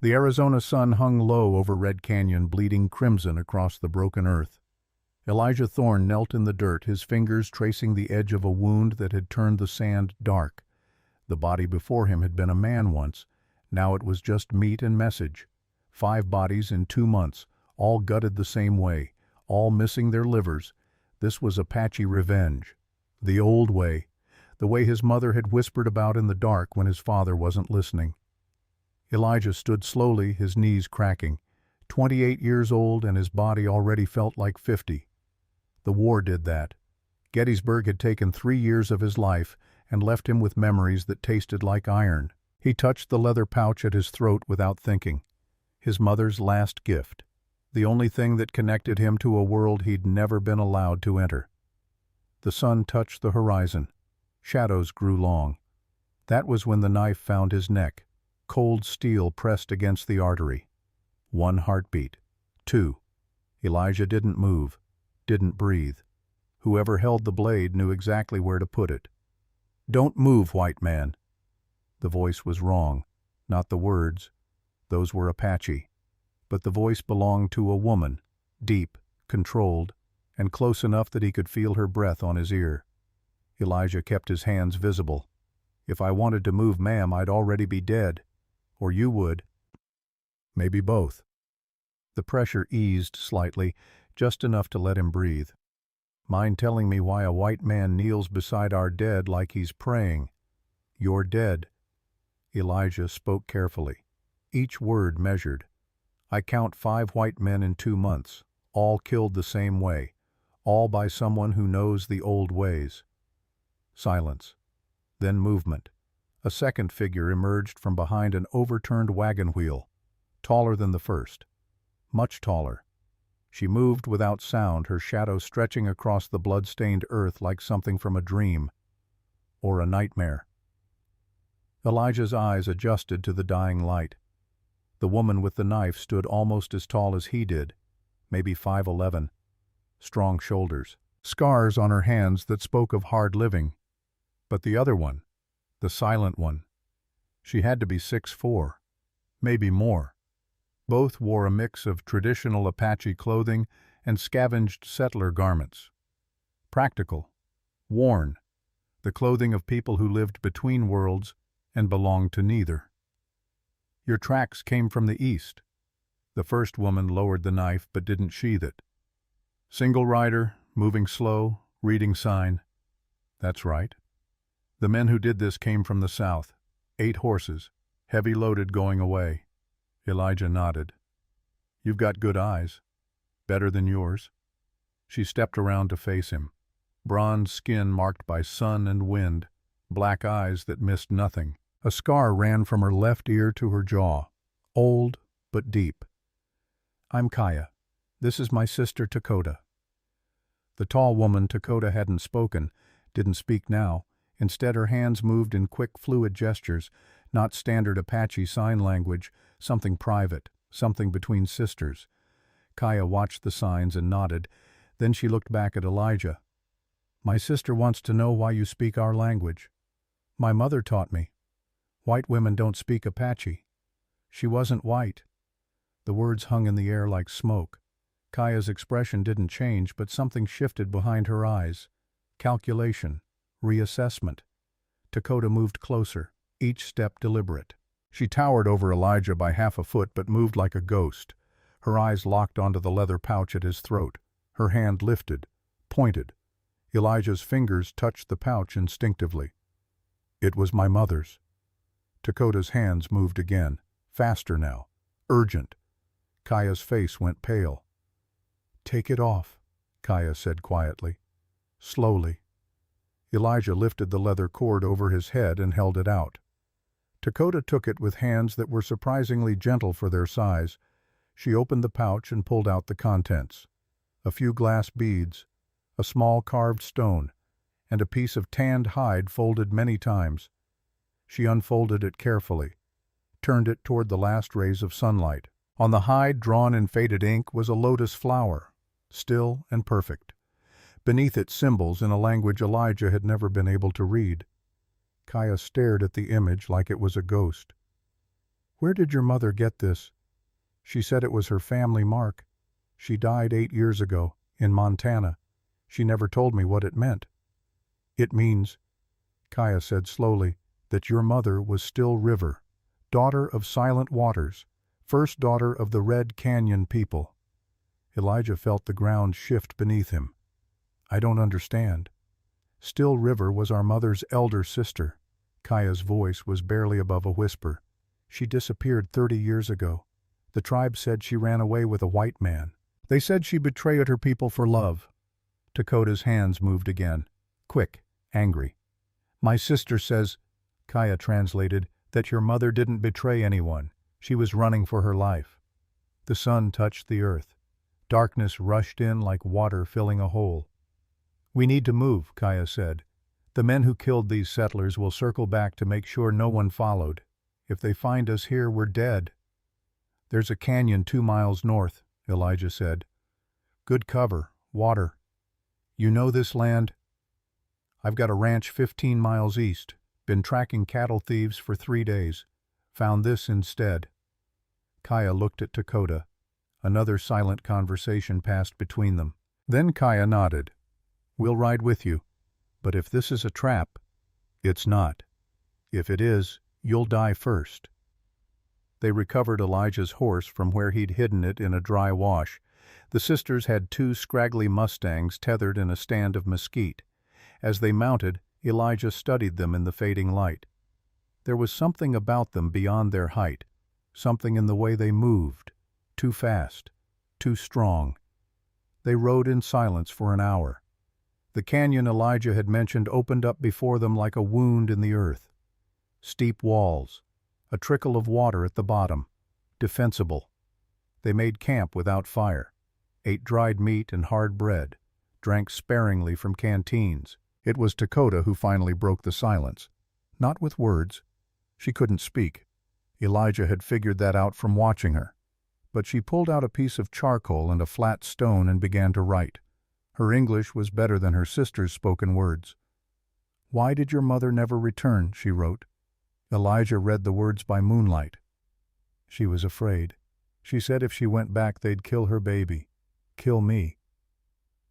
The Arizona sun hung low over Red Canyon, bleeding crimson across the broken earth. Elijah Thorne knelt in the dirt, his fingers tracing the edge of a wound that had turned the sand dark. The body before him had been a man once. Now it was just meat and message. 5 bodies in 2 months, all gutted the same way, all missing their livers. This was Apache revenge. The old way. The way his mother had whispered about in the dark when his father wasn't listening. Elijah stood slowly, his knees cracking. 28 years old, and his body already felt like 50. The war did that. Gettysburg had taken 3 years of his life and left him with memories that tasted like iron. He touched the leather pouch at his throat without thinking. His mother's last gift. The only thing that connected him to a world he'd never been allowed to enter. The sun touched the horizon. Shadows grew long. That was when the knife found his neck. Cold steel pressed against the artery. 1 heartbeat. 2. Elijah didn't move, didn't breathe. Whoever held the blade knew exactly where to put it. "Don't move, white man." The voice was wrong, not the words. Those were Apache. But the voice belonged to a woman, deep, controlled, and close enough that he could feel her breath on his ear. Elijah kept his hands visible. "If I wanted to move, ma'am, I'd already be dead. Or you would. Maybe both." The pressure eased slightly, just enough to let him breathe. "Mind telling me why a white man kneels beside our dead like he's praying?" "You're dead." Elijah spoke carefully, each word measured. "I count 5 white men in 2 months, all killed the same way, all by someone who knows the old ways." Silence. Then movement. A second figure emerged from behind an overturned wagon wheel, taller than the first. Much taller. She moved without sound, her shadow stretching across the blood-stained earth like something from a dream. Or a nightmare. Elijah's eyes adjusted to the dying light. The woman with the knife stood almost as tall as he did, maybe 5'11". Strong shoulders. Scars on her hands that spoke of hard living. But the other one, the silent one, she had to be 6'4", maybe more. Both wore a mix of traditional Apache clothing and scavenged settler garments. Practical. Worn. The clothing of people who lived between worlds and belonged to neither. "Your tracks came from the east." The first woman lowered the knife but didn't sheath it. "Single rider, moving slow, reading sign." "That's right." "The men who did this came from the south. 8 horses, heavy loaded going away." Elijah nodded. "You've got good eyes. Better than yours." She stepped around to face him. Bronze skin marked by sun and wind, black eyes that missed nothing. A scar ran from her left ear to her jaw, old but deep. "I'm Kaya. This is my sister Dakota." The tall woman Dakota hadn't spoken, didn't speak now. Instead, her hands moved in quick, fluid gestures, not standard Apache sign language, something private, something between sisters. Kaya watched the signs and nodded. Then she looked back at Elijah. "My sister wants to know why you speak our language." "My mother taught me. White women don't speak Apache." "She wasn't white." The words hung in the air like smoke. Kaya's expression didn't change, but something shifted behind her eyes. Calculation. Reassessment. Dakota moved closer, each step deliberate. She towered over Elijah by half a foot but moved like a ghost. Her eyes locked onto the leather pouch at his throat. Her hand lifted, pointed. Elijah's fingers touched the pouch instinctively. It was my mother's. Dakota's hands moved again, faster now, urgent. Kaya's face went pale. "Take it off," Kaya said quietly. Slowly. Elijah lifted the leather cord over his head and held it out. Dakota took it with hands that were surprisingly gentle for their size. She opened the pouch and pulled out the contents. A few glass beads, a small carved stone, and a piece of tanned hide folded many times. She unfolded it carefully, turned it toward the last rays of sunlight. On the hide, drawn in faded ink, was a lotus flower, still and perfect. Beneath it, symbols in a language Elijah had never been able to read. Kaya stared at the image like it was a ghost. Where did your mother get this? She said it was her family mark. She died 8 years ago, in Montana. She never told me what it meant. It means, Kaya said slowly, that your mother was Still River, daughter of Silent Waters, first daughter of the Red Canyon people. Elijah felt the ground shift beneath him. I don't understand. Still River was our mother's elder sister. Kaya's voice was barely above a whisper. She disappeared 30 years ago. The tribe said she ran away with a white man. They said she betrayed her people for love. Dakota's hands moved again, quick, angry. My sister says, Kaya translated, that your mother didn't betray anyone. She was running for her life. The sun touched the earth. Darkness rushed in like water filling a hole. We need to move, Kaya said. The men who killed these settlers will circle back to make sure no one followed. If they find us here, we're dead. There's a canyon 2 miles north, Elijah said. Good cover, water. You know this land? I've got a ranch 15 miles east. Been tracking cattle thieves for 3 days. Found this instead. Kaya looked at Dakota. Another silent conversation passed between them. Then Kaya nodded. We'll ride with you. But if this is a trap, it's not. If it is, you'll die first. They recovered Elijah's horse from where he'd hidden it in a dry wash. The sisters had 2 scraggly mustangs tethered in a stand of mesquite. As they mounted, Elijah studied them in the fading light. There was something about them beyond their height, something in the way they moved, too fast, too strong. They rode in silence for an hour. The canyon Elijah had mentioned opened up before them like a wound in the earth. Steep walls, a trickle of water at the bottom, defensible. They made camp without fire, ate dried meat and hard bread, drank sparingly from canteens. It was Dakota who finally broke the silence. Not with words. She couldn't speak. Elijah had figured that out from watching her. But she pulled out a piece of charcoal and a flat stone and began to write. Her English was better than her sister's spoken words. Why did your mother never return, she wrote. Elijah read the words by moonlight. She was afraid. She said if she went back they'd kill her baby. Kill me.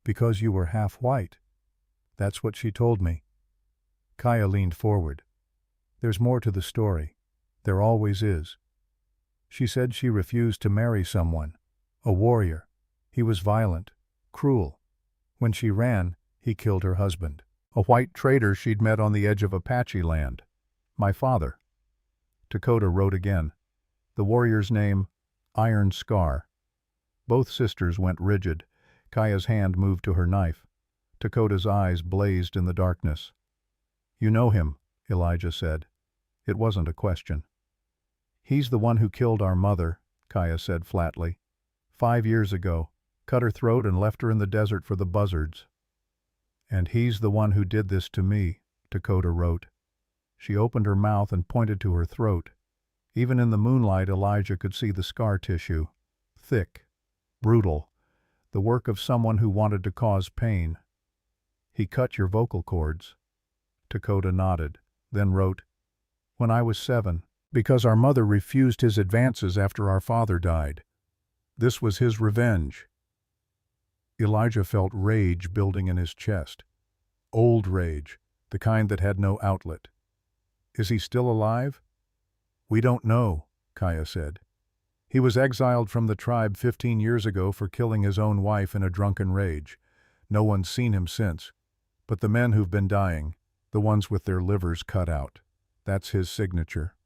Because you were half white. That's what she told me. Kaya leaned forward. There's more to the story. There always is. She said she refused to marry someone, a warrior. He was violent, cruel. When she ran, he killed her husband, a white trader she'd met on the edge of Apache land. My father. Dakota wrote again. The warrior's name, Iron Scar. Both sisters went rigid. Kaya's hand moved to her knife. Dakota's eyes blazed in the darkness. You know him, Elijah said. It wasn't a question. He's the one who killed our mother, Kaya said flatly. 5 years ago, cut her throat and left her in the desert for the buzzards. And he's the one who did this to me, Dakota wrote. She opened her mouth and pointed to her throat. Even in the moonlight, Elijah could see the scar tissue. Thick, brutal, the work of someone who wanted to cause pain. He cut your vocal cords. Dakota nodded, then wrote, When I was 7, because our mother refused his advances after our father died. This was his revenge. Elijah felt rage building in his chest. Old rage, the kind that had no outlet. Is he still alive? We don't know, Kaya said. He was exiled from the tribe 15 years ago for killing his own wife in a drunken rage. No one's seen him since. But the men who've been dying, the ones with their livers cut out, that's his signature.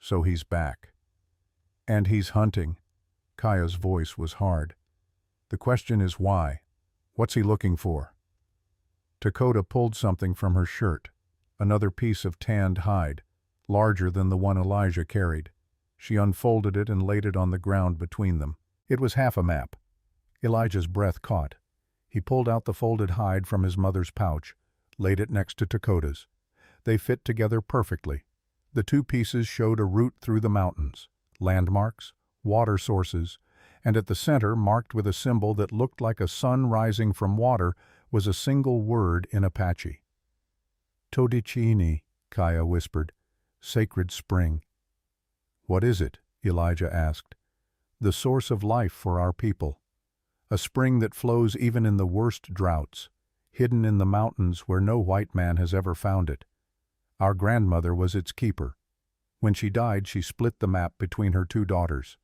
So he's back. And he's hunting. Kaya's voice was hard. The question is why? What's he looking for? Dakota pulled something from her shirt, another piece of tanned hide, larger than the one Elijah carried. She unfolded it and laid it on the ground between them. It was half a map. Elijah's breath caught. He pulled out the folded hide from his mother's pouch, laid it next to Dakota's. They fit together perfectly. The 2 pieces showed a route through the mountains, landmarks, water sources, and at the center, marked with a symbol that looked like a sun rising from water, was a single word in Apache. Todicini, Kaya whispered. Sacred spring. "What is it?" Elijah asked. "The source of life for our people. A spring that flows even in the worst droughts, hidden in the mountains where no white man has ever found it. Our grandmother was its keeper. When she died, she split the map between her two daughters,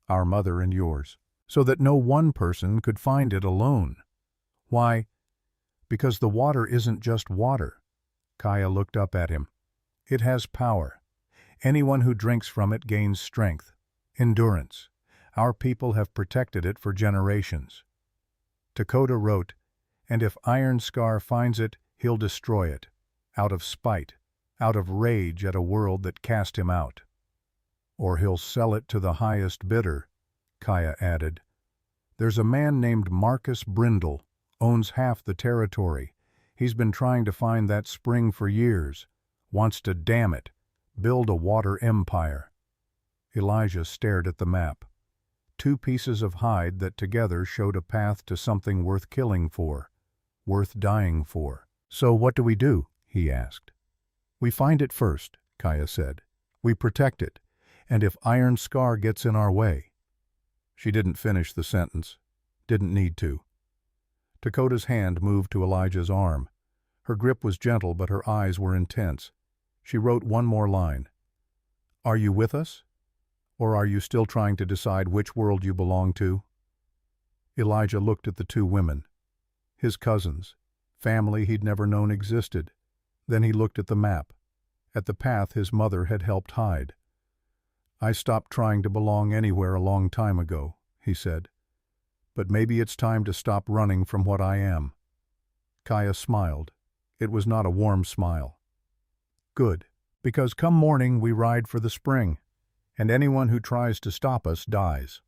our mother and yours, so that no one person could find it alone. Why? Because the water isn't just water." Kaya looked up at him. "It has power. Anyone who drinks from it gains strength, endurance. Our people have protected it for generations." Takota wrote, "And if Iron Scar finds it, he'll destroy it, out of spite, out of rage at a world that cast him out." "Or he'll sell it to the highest bidder," Kaya added. "There's a man named Marcus Brindle, owns half the territory. He's been trying to find that spring for years, wants to dam it, build a water empire." Elijah stared at the map. Two pieces of hide that together showed a path to something worth killing for, worth dying for. "So what do we do?" he asked. "We find it first," Kaya said. "We protect it, and if Iron Scar gets in our way—" She didn't finish the sentence. Didn't need to. Takota's hand moved to Elijah's arm. Her grip was gentle, but her eyes were intense. She wrote one more line. "Are you with us? Or are you still trying to decide which world you belong to?" Elijah looked at the two women. His cousins, family he'd never known existed. Then he looked at the map, at the path his mother had helped hide. "I stopped trying to belong anywhere a long time ago," he said. "But maybe it's time to stop running from what I am." Kaya smiled. It was not a warm smile. "Good, because come morning we ride for the spring, and anyone who tries to stop us dies."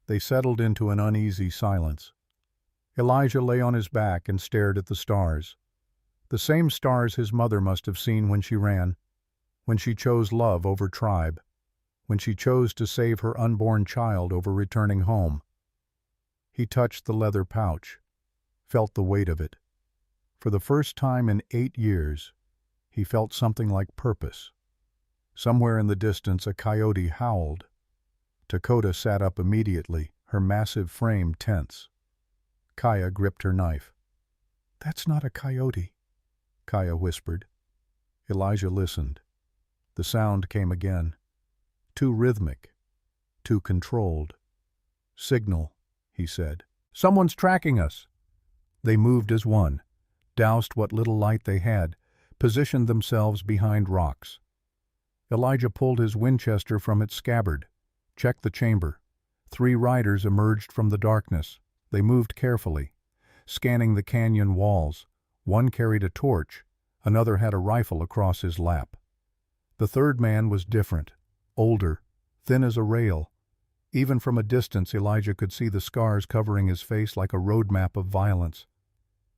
They settled into an uneasy silence. Elijah lay on his back and stared at the stars. The same stars his mother must have seen when she ran, when she chose love over tribe, when she chose to save her unborn child over returning home. He touched the leather pouch, felt the weight of it. For the first time in 8 years, he felt something like purpose. Somewhere in the distance a coyote howled. Takota sat up immediately, her massive frame tense. Kaya gripped her knife. "That's not a coyote," Kaya whispered. Elijah listened. The sound came again. Too rhythmic, too controlled. "Signal," he said. "Someone's tracking us." They moved as one, doused what little light they had, positioned themselves behind rocks. Elijah pulled his Winchester from its scabbard, checked the chamber. 3 riders emerged from the darkness. They moved carefully, scanning the canyon walls. One carried a torch, another had a rifle across his lap. The third man was different, older, thin as a rail. Even from a distance Elijah could see the scars covering his face like a road map of violence.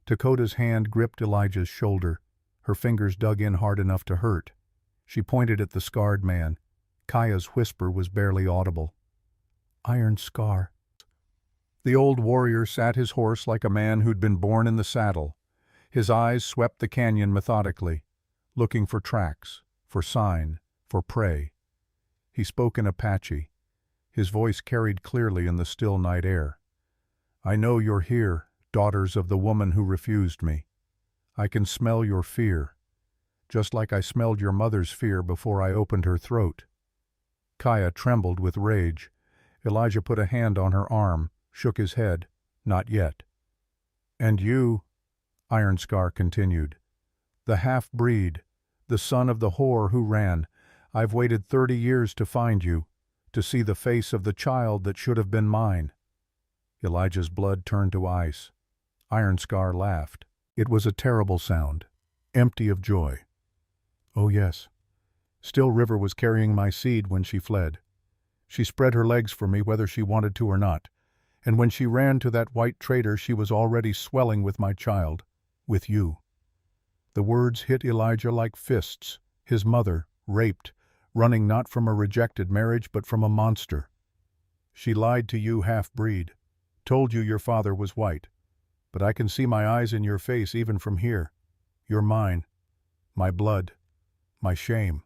Takota's hand gripped Elijah's shoulder. Her fingers dug in hard enough to hurt. She pointed at the scarred man. Kaya's whisper was barely audible. "Iron Scar." The old warrior sat his horse like a man who'd been born in the saddle. His eyes swept the canyon methodically, looking for tracks, for sign, for prey. He spoke in Apache. His voice carried clearly in the still night air. "I know you're here, daughters of the woman who refused me. I can smell your fear, just like I smelled your mother's fear before I opened her throat." Kaya trembled with rage. Elijah put a hand on her arm, shook his head. "Not yet." "And you," Iron Scar continued, "the half-breed, the son of the whore who ran, I've waited 30 years to find you, to see the face of the child that should have been mine." Elijah's blood turned to ice. Iron Scar laughed. It was a terrible sound, empty of joy. "Oh yes, Still River was carrying my seed when she fled. She spread her legs for me whether she wanted to or not, and when she ran to that white traitor she was already swelling with my child, with you." The words hit Elijah like fists. His mother, raped, running not from a rejected marriage but from a monster. "She lied to you, half-breed, told you your father was white. But I can see my eyes in your face even from here. You're mine, my blood, my shame."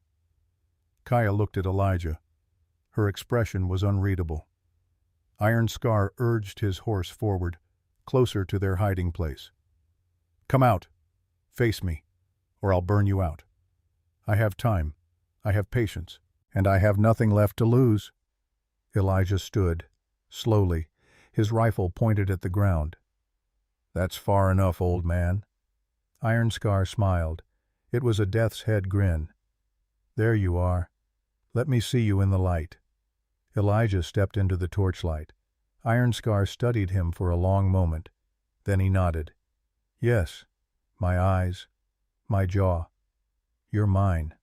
Kaya looked at Elijah. Her expression was unreadable. Iron Scar urged his horse forward, closer to their hiding place. "Come out. Face me, or I'll burn you out. I have time. I have patience. And I have nothing left to lose." Elijah stood, slowly, his rifle pointed at the ground. "That's far enough, old man." Iron Scar smiled. It was a death's head grin. "There you are. Let me see you in the light." Elijah stepped into the torchlight. Iron Scar studied him for a long moment. Then he nodded. "Yes, my eyes, my jaw. You're mine."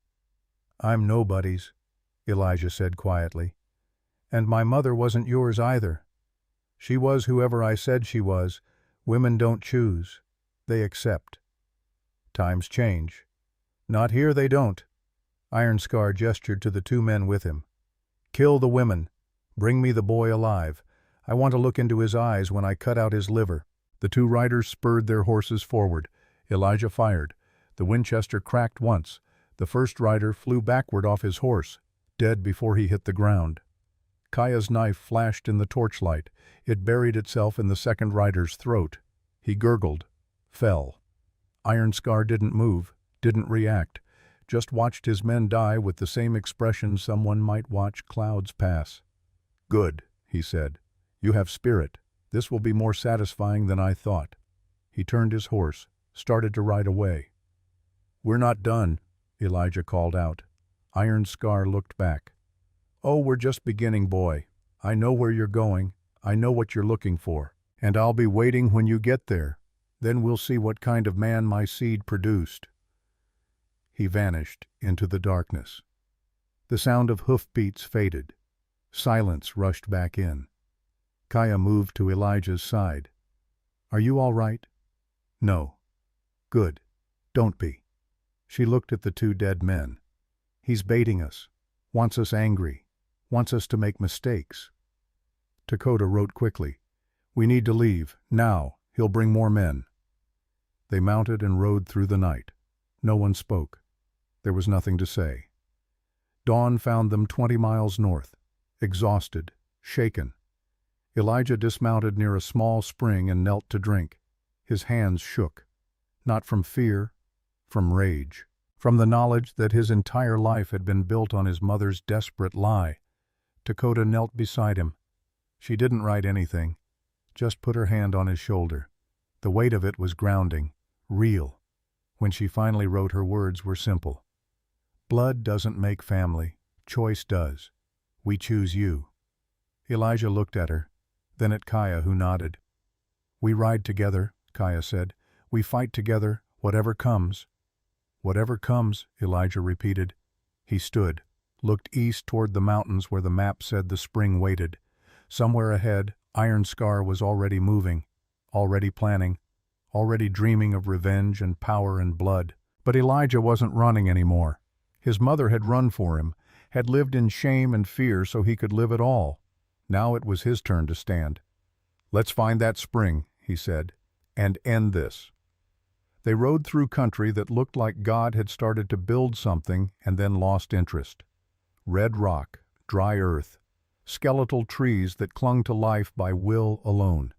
"I'm nobody's," Elijah said quietly. "And my mother wasn't yours either. She was whoever I said she was. Women don't choose. They accept. Times change. Not here they don't." Iron Scar gestured to the two men with him. "Kill the women. Bring me the boy alive. I want to look into his eyes when I cut out his liver." The two riders spurred their horses forward. Elijah fired. The Winchester cracked once. The first rider flew backward off his horse, dead before he hit the ground. Kaya's knife flashed in the torchlight. It buried itself in the second rider's throat. He gurgled, fell. Iron Scar didn't move, didn't react, just watched his men die with the same expression someone might watch clouds pass. "Good," he said. "You have spirit. This will be more satisfying than I thought." He turned his horse, started to ride away. "We're not done," Elijah called out. Iron Scar looked back. "Oh, we're just beginning, boy. I know where you're going. I know what you're looking for. And I'll be waiting when you get there. Then we'll see what kind of man my seed produced." He vanished into the darkness. The sound of hoofbeats faded. Silence rushed back in. Kaya moved to Elijah's side. "Are you all right?" "No." "Good. Don't be." She looked at the two dead men. "He's baiting us. Wants us angry. Wants us to make mistakes." Dakota wrote quickly, "We need to leave, now. He'll bring more men." They mounted and rode through the night. No one spoke. There was nothing to say. Dawn found them 20 miles north, exhausted, shaken. Elijah dismounted near a small spring and knelt to drink. His hands shook. Not from fear, from rage. From the knowledge that his entire life had been built on his mother's desperate lie. Dakota knelt beside him. She didn't write anything, just put her hand on his shoulder. The weight of it was grounding, real. When she finally wrote, her words were simple. "Blood doesn't make family. Choice does. We choose you." Elijah looked at her, then at Kaya, who nodded. "We ride together," Kaya said. "We fight together, whatever comes." "Whatever comes," Elijah repeated. He stood, looked east toward the mountains where the map said the spring waited. Somewhere ahead, Iron Scar was already moving, already planning, already dreaming of revenge and power and blood. But Elijah wasn't running anymore. His mother had run for him, had lived in shame and fear so he could live at all. Now it was his turn to stand. "Let's find that spring," he said, "and end this." They rode through country that looked like God had started to build something and then lost interest. Red rock, dry earth, skeletal trees that clung to life by will alone.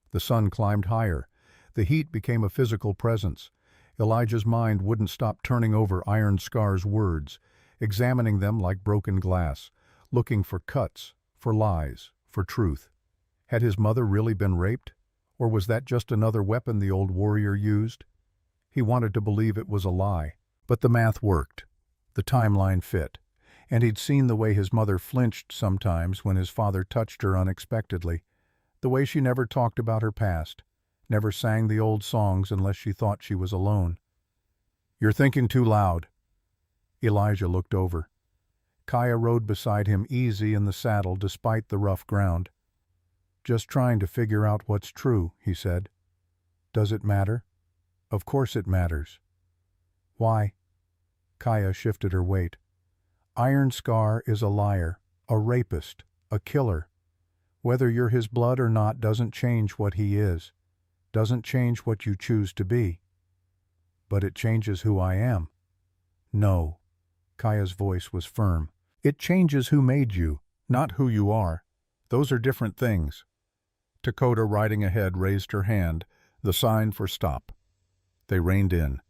The sun climbed higher. The heat became a physical presence. Elijah's mind wouldn't stop turning over Iron Scar's words, examining them like broken glass, looking for cuts, for lies, for truth. Had his mother really been raped? Or was that just another weapon the old warrior used? He wanted to believe it was a lie. But the math worked. The timeline fit. And he'd seen the way his mother flinched sometimes when his father touched her unexpectedly. The way she never talked about her past. Never sang the old songs unless she thought she was alone. "You're thinking too loud." Elijah looked over. Kaya rode beside him easy in the saddle despite the rough ground. "Just trying to figure out what's true," he said. "Does it matter?" "Of course it matters." "Why?" Kaya shifted her weight. "Iron Scar is a liar, a rapist, a killer. Whether you're his blood or not doesn't change what he is. Doesn't change what you choose to be." "But it changes who I am." "No." Kaya's voice was firm. It changes who made you, not who you are. Those are different things. Dakota, riding ahead, raised her hand, the sign for stop. They reined in,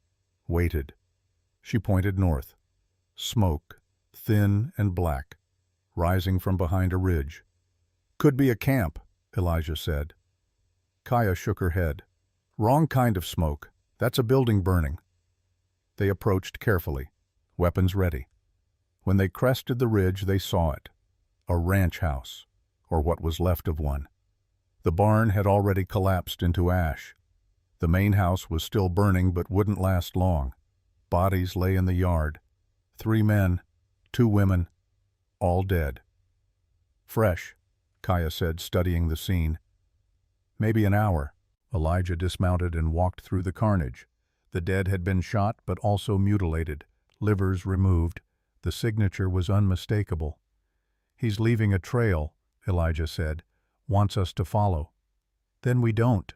waited. She pointed north. Smoke, thin and black, rising from behind a ridge. Could be a camp, Elijah said. Kaya shook her head. Wrong kind of smoke. That's a building burning. They approached carefully, weapons ready. When they crested the ridge, they saw it. A ranch house, or what was left of one. The barn had already collapsed into ash. The main house was still burning but wouldn't last long. Bodies lay in the yard. 3 men, 2 women, all dead. Fresh, Kaya said, studying the scene. Maybe an hour. Elijah dismounted and walked through the carnage. The dead had been shot but also mutilated, livers removed. The signature was unmistakable. He's leaving a trail, Elijah said. Wants us to follow. Then we don't.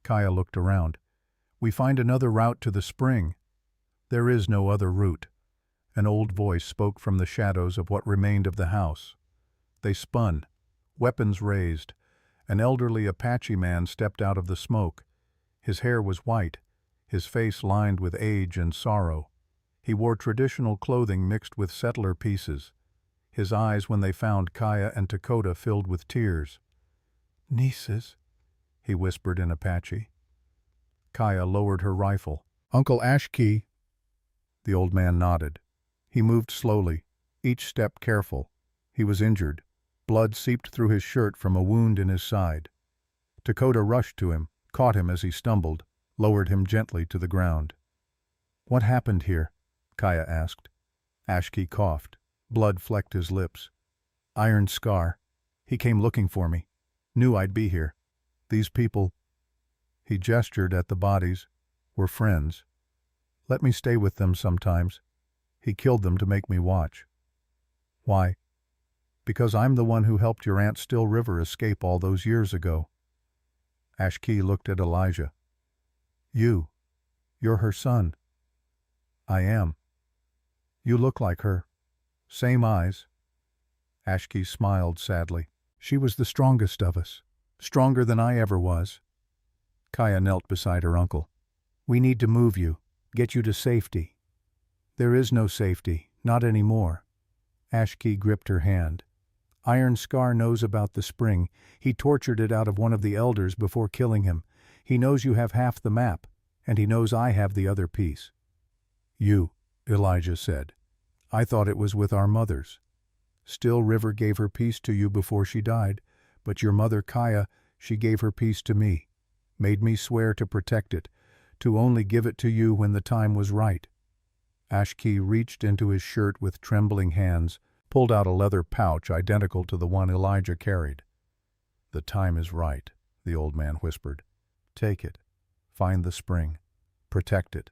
Kaya looked around. We find another route to the spring. There is no other route. An old voice spoke from the shadows of what remained of the house. They spun, weapons raised. An elderly Apache man stepped out of the smoke. His hair was white, his face lined with age and sorrow. He wore traditional clothing mixed with settler pieces. His eyes, when they found Kaya and Dakota, filled with tears. "Nieces," he whispered in Apache. Kaya lowered her rifle. "Uncle Ashkey." The old man nodded. He moved slowly, each step careful. He was injured. Blood seeped through his shirt from a wound in his side. Dakota rushed to him, caught him as he stumbled, lowered him gently to the ground. "What happened here?" Kaya asked. Ashkey coughed. Blood flecked his lips. "Iron Scar. He came looking for me. Knew I'd be here. These people," he gestured at the bodies, "were friends. Let me stay with them sometimes. He killed them to make me watch." "Why?" "Because I'm the one who helped your Aunt Still River escape all those years ago." Ashkey looked at Elijah. You're her son." "I am." "You look like her. Same eyes." Ashkey smiled sadly. "She was the strongest of us. Stronger than I ever was." Kaya knelt beside her uncle. "We need to move you, get you to safety." "There is no safety, not anymore." Ashkey gripped her hand. "Iron Scar knows about the spring. He tortured it out of one of the elders before killing him. He knows you have half the map, and he knows I have the other piece." Elijah said. "I thought it was with our mothers. Still River gave her piece to you before she died, but your mother Kaya, she gave her piece to me, made me swear to protect it, to only give it to you when the time was right." Ashkey reached into his shirt with trembling hands, pulled out a leather pouch identical to the one Elijah carried. "The time is right," the old man whispered. "Take it. Find the spring. Protect it."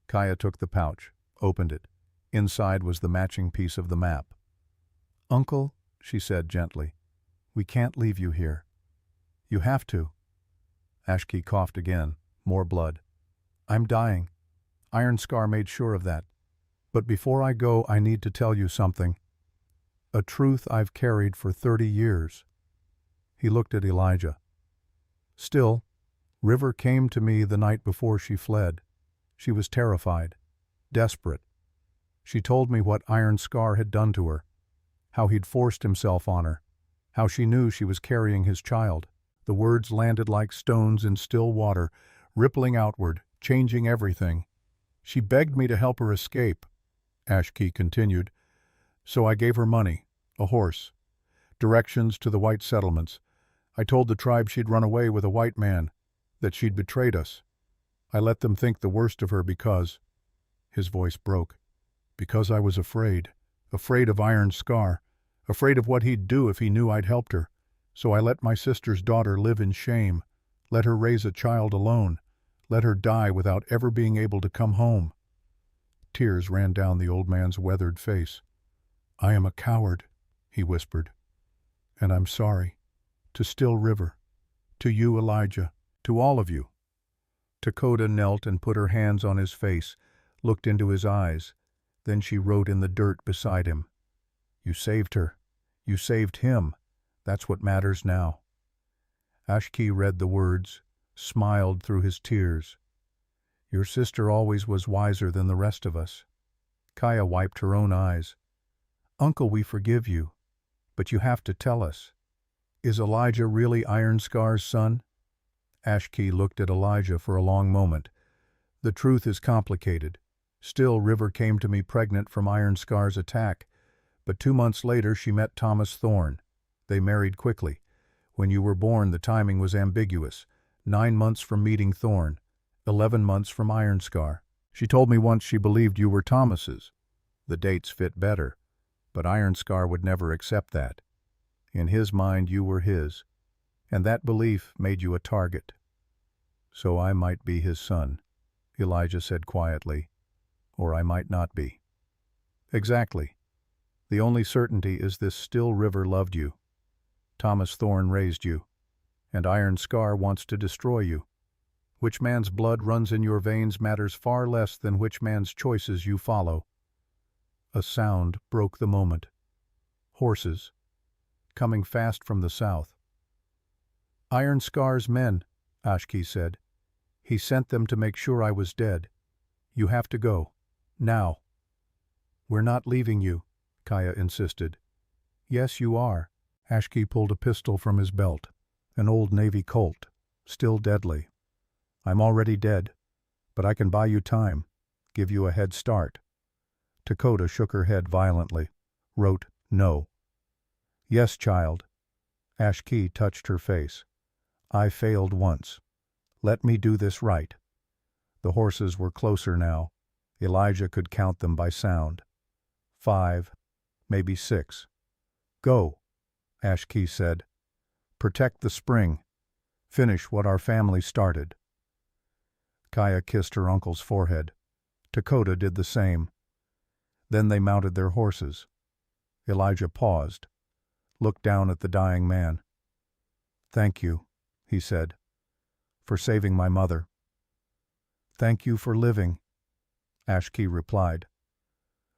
Kaya took the pouch, opened it. Inside was the matching piece of the map. "Uncle," she said gently, "we can't leave you here. You have to." Ashkey coughed again, more blood. "I'm dying. Iron Scar made sure of that. But before I go, I need to tell you something. A truth I've carried for 30 years. He looked at Elijah. "Still, River came to me the night before she fled. She was terrified, desperate. She told me what Iron Scar had done to her, how he'd forced himself on her, how she knew she was carrying his child." The words landed like stones in still water, rippling outward, changing everything. "She begged me to help her escape," Ashkey continued. "So I gave her money, a horse, directions to the white settlements. I told the tribe she'd run away with a white man, that she'd betrayed us. I let them think the worst of her because," his voice broke, "because I was afraid of Iron Scar, afraid of what he'd do if he knew I'd helped her. So I let my sister's daughter live in shame, let her raise a child alone, let her die without ever being able to come home." Tears ran down the old man's weathered face. "I am a coward," he whispered, "and I'm sorry. To Still River, to you, Elijah, to all of you." Dakota knelt and put her hands on his face, looked into his eyes. Then she wrote in the dirt beside him, You saved her. You saved him. That's what matters now. Ashki read the words, smiled through his tears. Your sister always was wiser than the rest of us. Kaya wiped her own eyes. Uncle, we forgive you, but you have to tell us. Is Elijah really Ironscar's son? Ashki looked at Elijah for a long moment. The truth is complicated. Still, River came to me pregnant from Ironscar's attack, but 2 months later she met Thomas Thorne. They married quickly. When you were born, the timing was ambiguous. 9 months from meeting Thorne, 11 months from Ironscar. She told me once she believed you were Thomas's. The dates fit better, but Ironscar would never accept that. In his mind, you were his, and that belief made you a target. So I might be his son, Elijah said quietly, or I might not be. Exactly. The only certainty is this still River loved you. Thomas Thorne raised you, and Ironscar wants to destroy you. Which man's blood runs in your veins matters far less than which man's choices you follow. A sound broke the moment. Horses, coming fast from the south. Ironscar's men, Ashki said. He sent them to make sure I was dead. You have to go. Now. We're not leaving you, Kaya insisted. Yes, you are. Ashki pulled a pistol from his belt, an old Navy Colt, still deadly. I'm already dead, but I can buy you time, give you a head start. Dakota shook her head violently, wrote no. Yes, child. Ashki touched her face. I failed once. Let me do this right. The horses were closer now. Elijah could count them by sound. 5, maybe 6. Go, Ashki said. Protect the spring. Finish what our family started. Kaya kissed her uncle's forehead. Dakota did the same. Then they mounted their horses. Elijah paused, looked down at the dying man. Thank you, he said, for saving my mother. Thank you for living, Ashki replied,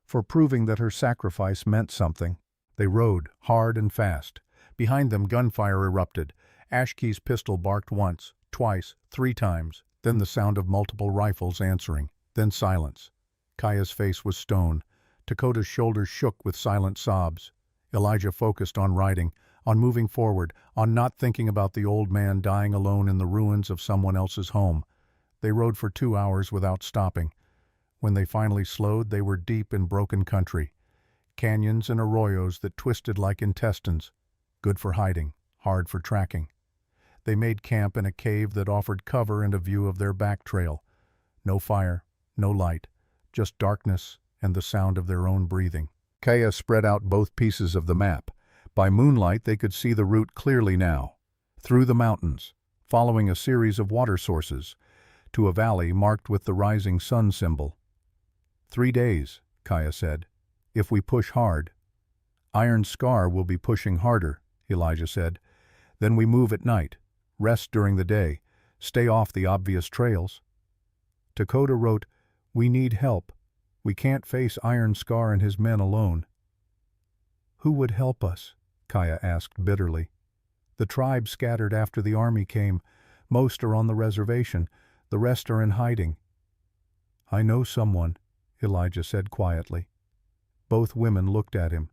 for proving that her sacrifice meant something. They rode, hard and fast. Behind them gunfire erupted. Ashki's pistol barked once, twice, 3 times, then the sound of multiple rifles answering, then silence. Kaya's face was stone. Dakota's shoulders shook with silent sobs. Elijah focused on riding, on moving forward, on not thinking about the old man dying alone in the ruins of someone else's home. They rode for 2 hours without stopping. When they finally slowed, they were deep in broken country. Canyons and arroyos that twisted like intestines. Good for hiding, hard for tracking. They made camp in a cave that offered cover and a view of their back trail. No fire, no light, just darkness and the sound of their own breathing. Kaya spread out both pieces of the map. By moonlight they could see the route clearly now. Through the mountains, following a series of water sources, to a valley marked with the rising sun symbol. 3 days, Kaya said, if we push hard. Ironscar will be pushing harder, Elijah said. Then we move at night, rest during the day, stay off the obvious trails. Dakota wrote, we need help. We can't face Ironscar and his men alone. Who would help us? Kaya asked bitterly. The tribe scattered after the army came. Most are on the reservation. The rest are in hiding. I know someone, Elijah said quietly. Both women looked at him.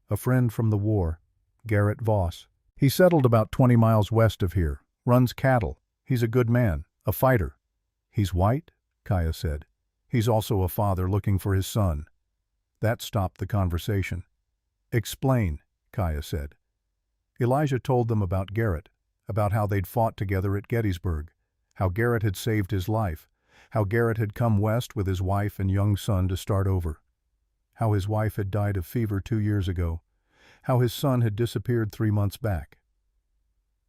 A friend from the war, Garrett Voss. He settled about 20 miles west of here, runs cattle. He's a good man, a fighter. He's white? Kaya said. He's also a father looking for his son. That stopped the conversation. Explain, Kaya said. Elijah told them about Garrett, about how they'd fought together at Gettysburg, how Garrett had saved his life, how Garrett had come west with his wife and young son to start over, how his wife had died of fever 2 years ago, how his son had disappeared 3 months back.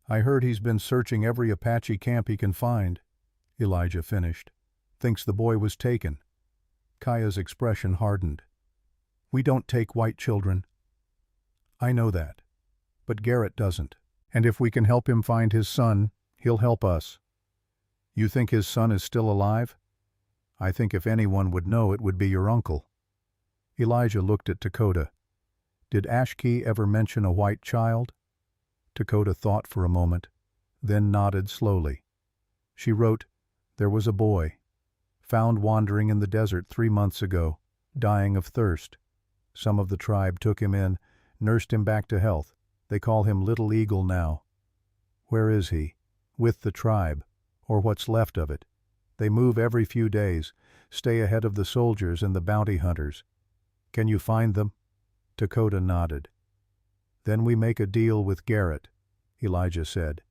I heard he's been searching every Apache camp he can find, Elijah finished. Thinks the boy was taken. Kaya's expression hardened. We don't take white children. I know that. But Garrett doesn't. And if we can help him find his son, he'll help us. You think his son is still alive? I think if anyone would know, it would be your uncle. Elijah looked at Dakota. Did Ashkey ever mention a white child? Dakota thought for a moment, then nodded slowly. She wrote, "There was a boy, found wandering in the desert 3 months ago, dying of thirst. Some of the tribe took him in, nursed him back to health. They call him Little Eagle now. Where is he? With the tribe, or what's left of it. They move every few days, stay ahead of the soldiers and the bounty hunters. Can you find them?" Dakota nodded. "Then we make a deal with Garrett," Elijah said.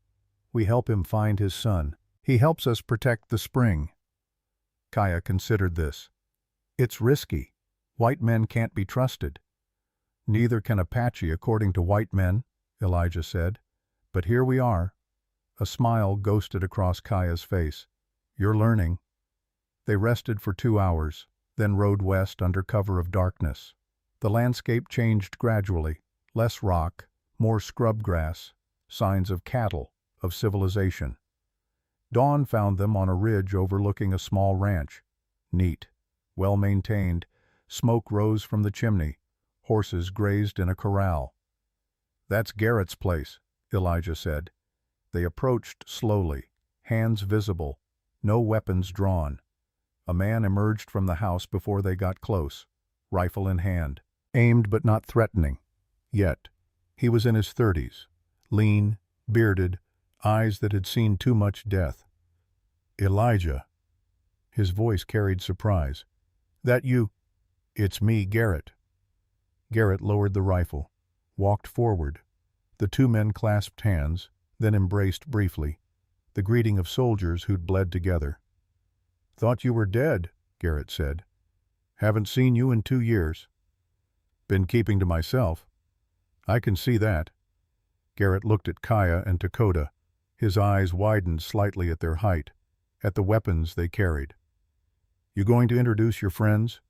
"We help him find his son. He helps us protect the spring." Kaya considered this. "It's risky. White men can't be trusted." "Neither can Apache according to white men," Elijah said. "But here we are." A smile ghosted across Kaya's face. "You're learning." They rested for 2 hours, then rode west under cover of darkness. The landscape changed gradually, less rock, more scrub grass, signs of cattle, of civilization. Dawn found them on a ridge overlooking a small ranch. Neat, well-maintained, smoke rose from the chimney. Horses grazed in a corral. "That's Garrett's place," Elijah said. They approached slowly, hands visible, no weapons drawn. A man emerged from the house before they got close, rifle in hand, aimed but not threatening. Yet, he was in his 30s, lean, bearded, eyes that had seen too much death. "Elijah." His voice carried surprise. "That you?" "It's me, Garrett." Garrett lowered the rifle, walked forward. The 2 men clasped hands, then embraced briefly, the greeting of soldiers who'd bled together. "Thought you were dead," Garrett said. "Haven't seen you in 2 years." "Been keeping to myself." "I can see that." Garrett looked at Kaya and Dakota. His eyes widened slightly at their height, at the weapons they carried. "You going to introduce your friends?"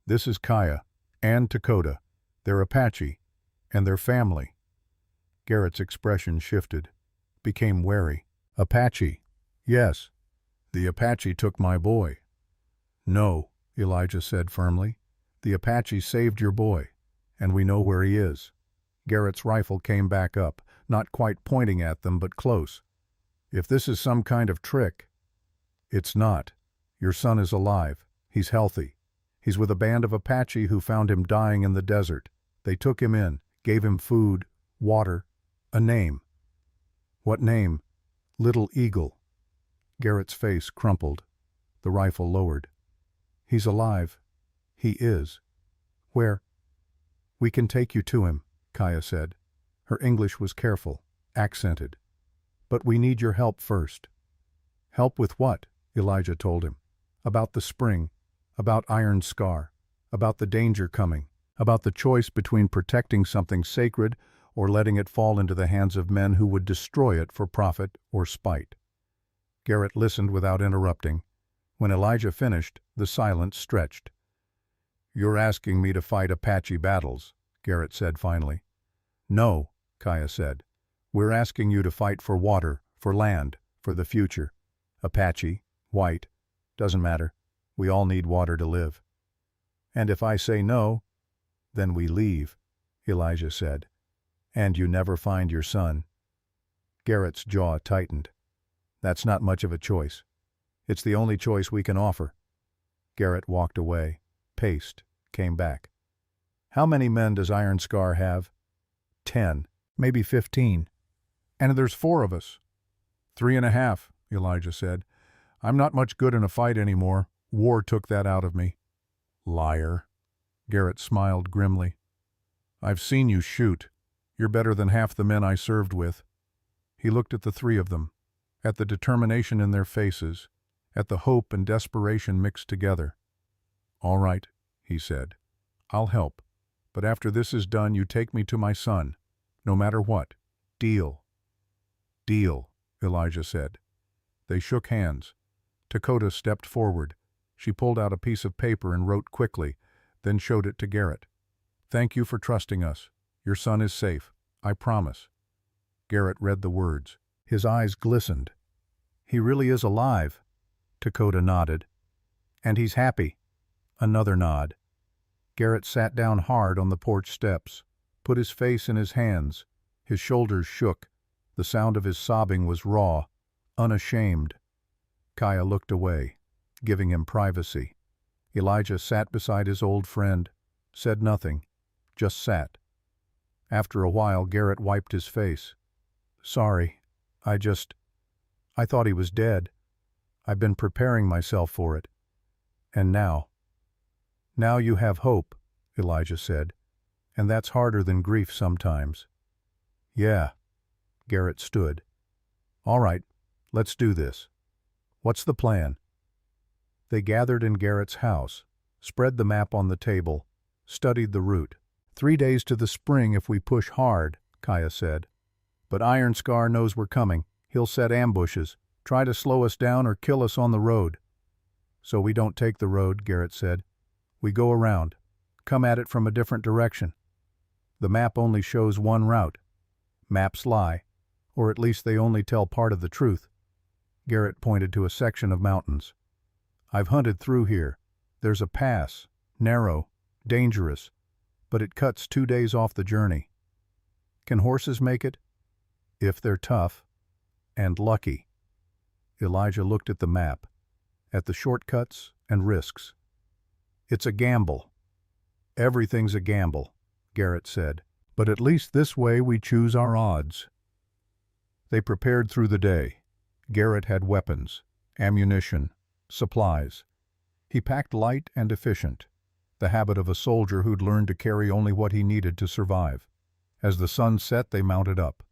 "This is Kaya and Dakota. They're Apache, and their family." Garrett's expression shifted, became wary. "Apache?" "Yes." "The Apache took my boy." "No," Elijah said firmly. "The Apache saved your boy, and we know where he is." Garrett's rifle came back up, not quite pointing at them, but close. "If this is some kind of trick—" "It's not. Your son is alive. He's healthy. He's with a band of Apache who found him dying in the desert. They took him in, gave him food, water, a name." "What name?" "Little Eagle." Garrett's face crumpled, the rifle lowered. "He's alive. He is." "Where?" "We can take you to him," Kaya said. Her English was careful, accented. "But we need your help first." "Help with what?" Elijah told him. "About the spring, about Iron Scar, about the danger coming, about the choice between protecting something sacred or letting it fall into the hands of men who would destroy it for profit or spite." Garrett listened without interrupting. When Elijah finished, the silence stretched. "You're asking me to fight Apache battles," Garrett said finally. "No," Kaya said. "We're asking you to fight for water, for land, for the future. Apache, white, doesn't matter. We all need water to live." "And if I say no?" "Then we leave," Elijah said. "And you never find your son." Garrett's jaw tightened. "That's not much of a choice. It's the only choice we can offer." Garrett walked away, paced, came back. "How many men does Iron Scar have?" 10, maybe 15. "And there's 4 of us." 3.5, Elijah said. "I'm not much good in a fight anymore. War took that out of me." "Liar." Garrett smiled grimly. "I've seen you shoot. You're better than half the men I served with." He looked at the 3 of them, at the determination in their faces, at the hope and desperation mixed together. "All right," he said. "I'll help. But after this is done, you take me to my son. No matter what. Deal." "Deal," Elijah said. They shook hands. Dakota stepped forward. She pulled out a piece of paper and wrote quickly, then showed it to Garrett. "Thank you for trusting us. Your son is safe. I promise." Garrett read the words. His eyes glistened. "He really is alive." Dakota nodded. "And he's happy." Another nod. Garrett sat down hard on the porch steps, put his face in his hands. His shoulders shook. The sound of his sobbing was raw, unashamed. Kaya looked away, giving him privacy. Elijah sat beside his old friend, said nothing, just sat. After a while, Garrett wiped his face. "Sorry, I thought he was dead. I've been preparing myself for it. And now." "Now you have hope," Elijah said, "and that's harder than grief sometimes." "Yeah." Garrett stood. "All right, let's do this. What's the plan?" They gathered in Garrett's house, spread the map on the table, studied the route. 3 days to the spring if we push hard, Kaya said. But Iron Scar knows we're coming. He'll set ambushes, try to slow us down or kill us on the road. So we don't take the road, Garrett said. We go around, come at it from a different direction. The map only shows one route. Maps lie, or at least they only tell part of the truth. Garrett pointed to a section of mountains. I've hunted through here. There's a pass, narrow, dangerous, but it cuts 2 days off the journey. Can horses make it? If they're tough and lucky. Elijah looked at the map, at the shortcuts and risks. It's a gamble. Everything's a gamble, Garrett said, but at least this way we choose our odds. They prepared through the day. Garrett had weapons, ammunition, supplies. He packed light and efficient, the habit of a soldier who'd learned to carry only what he needed to survive. As the sun set, they mounted up,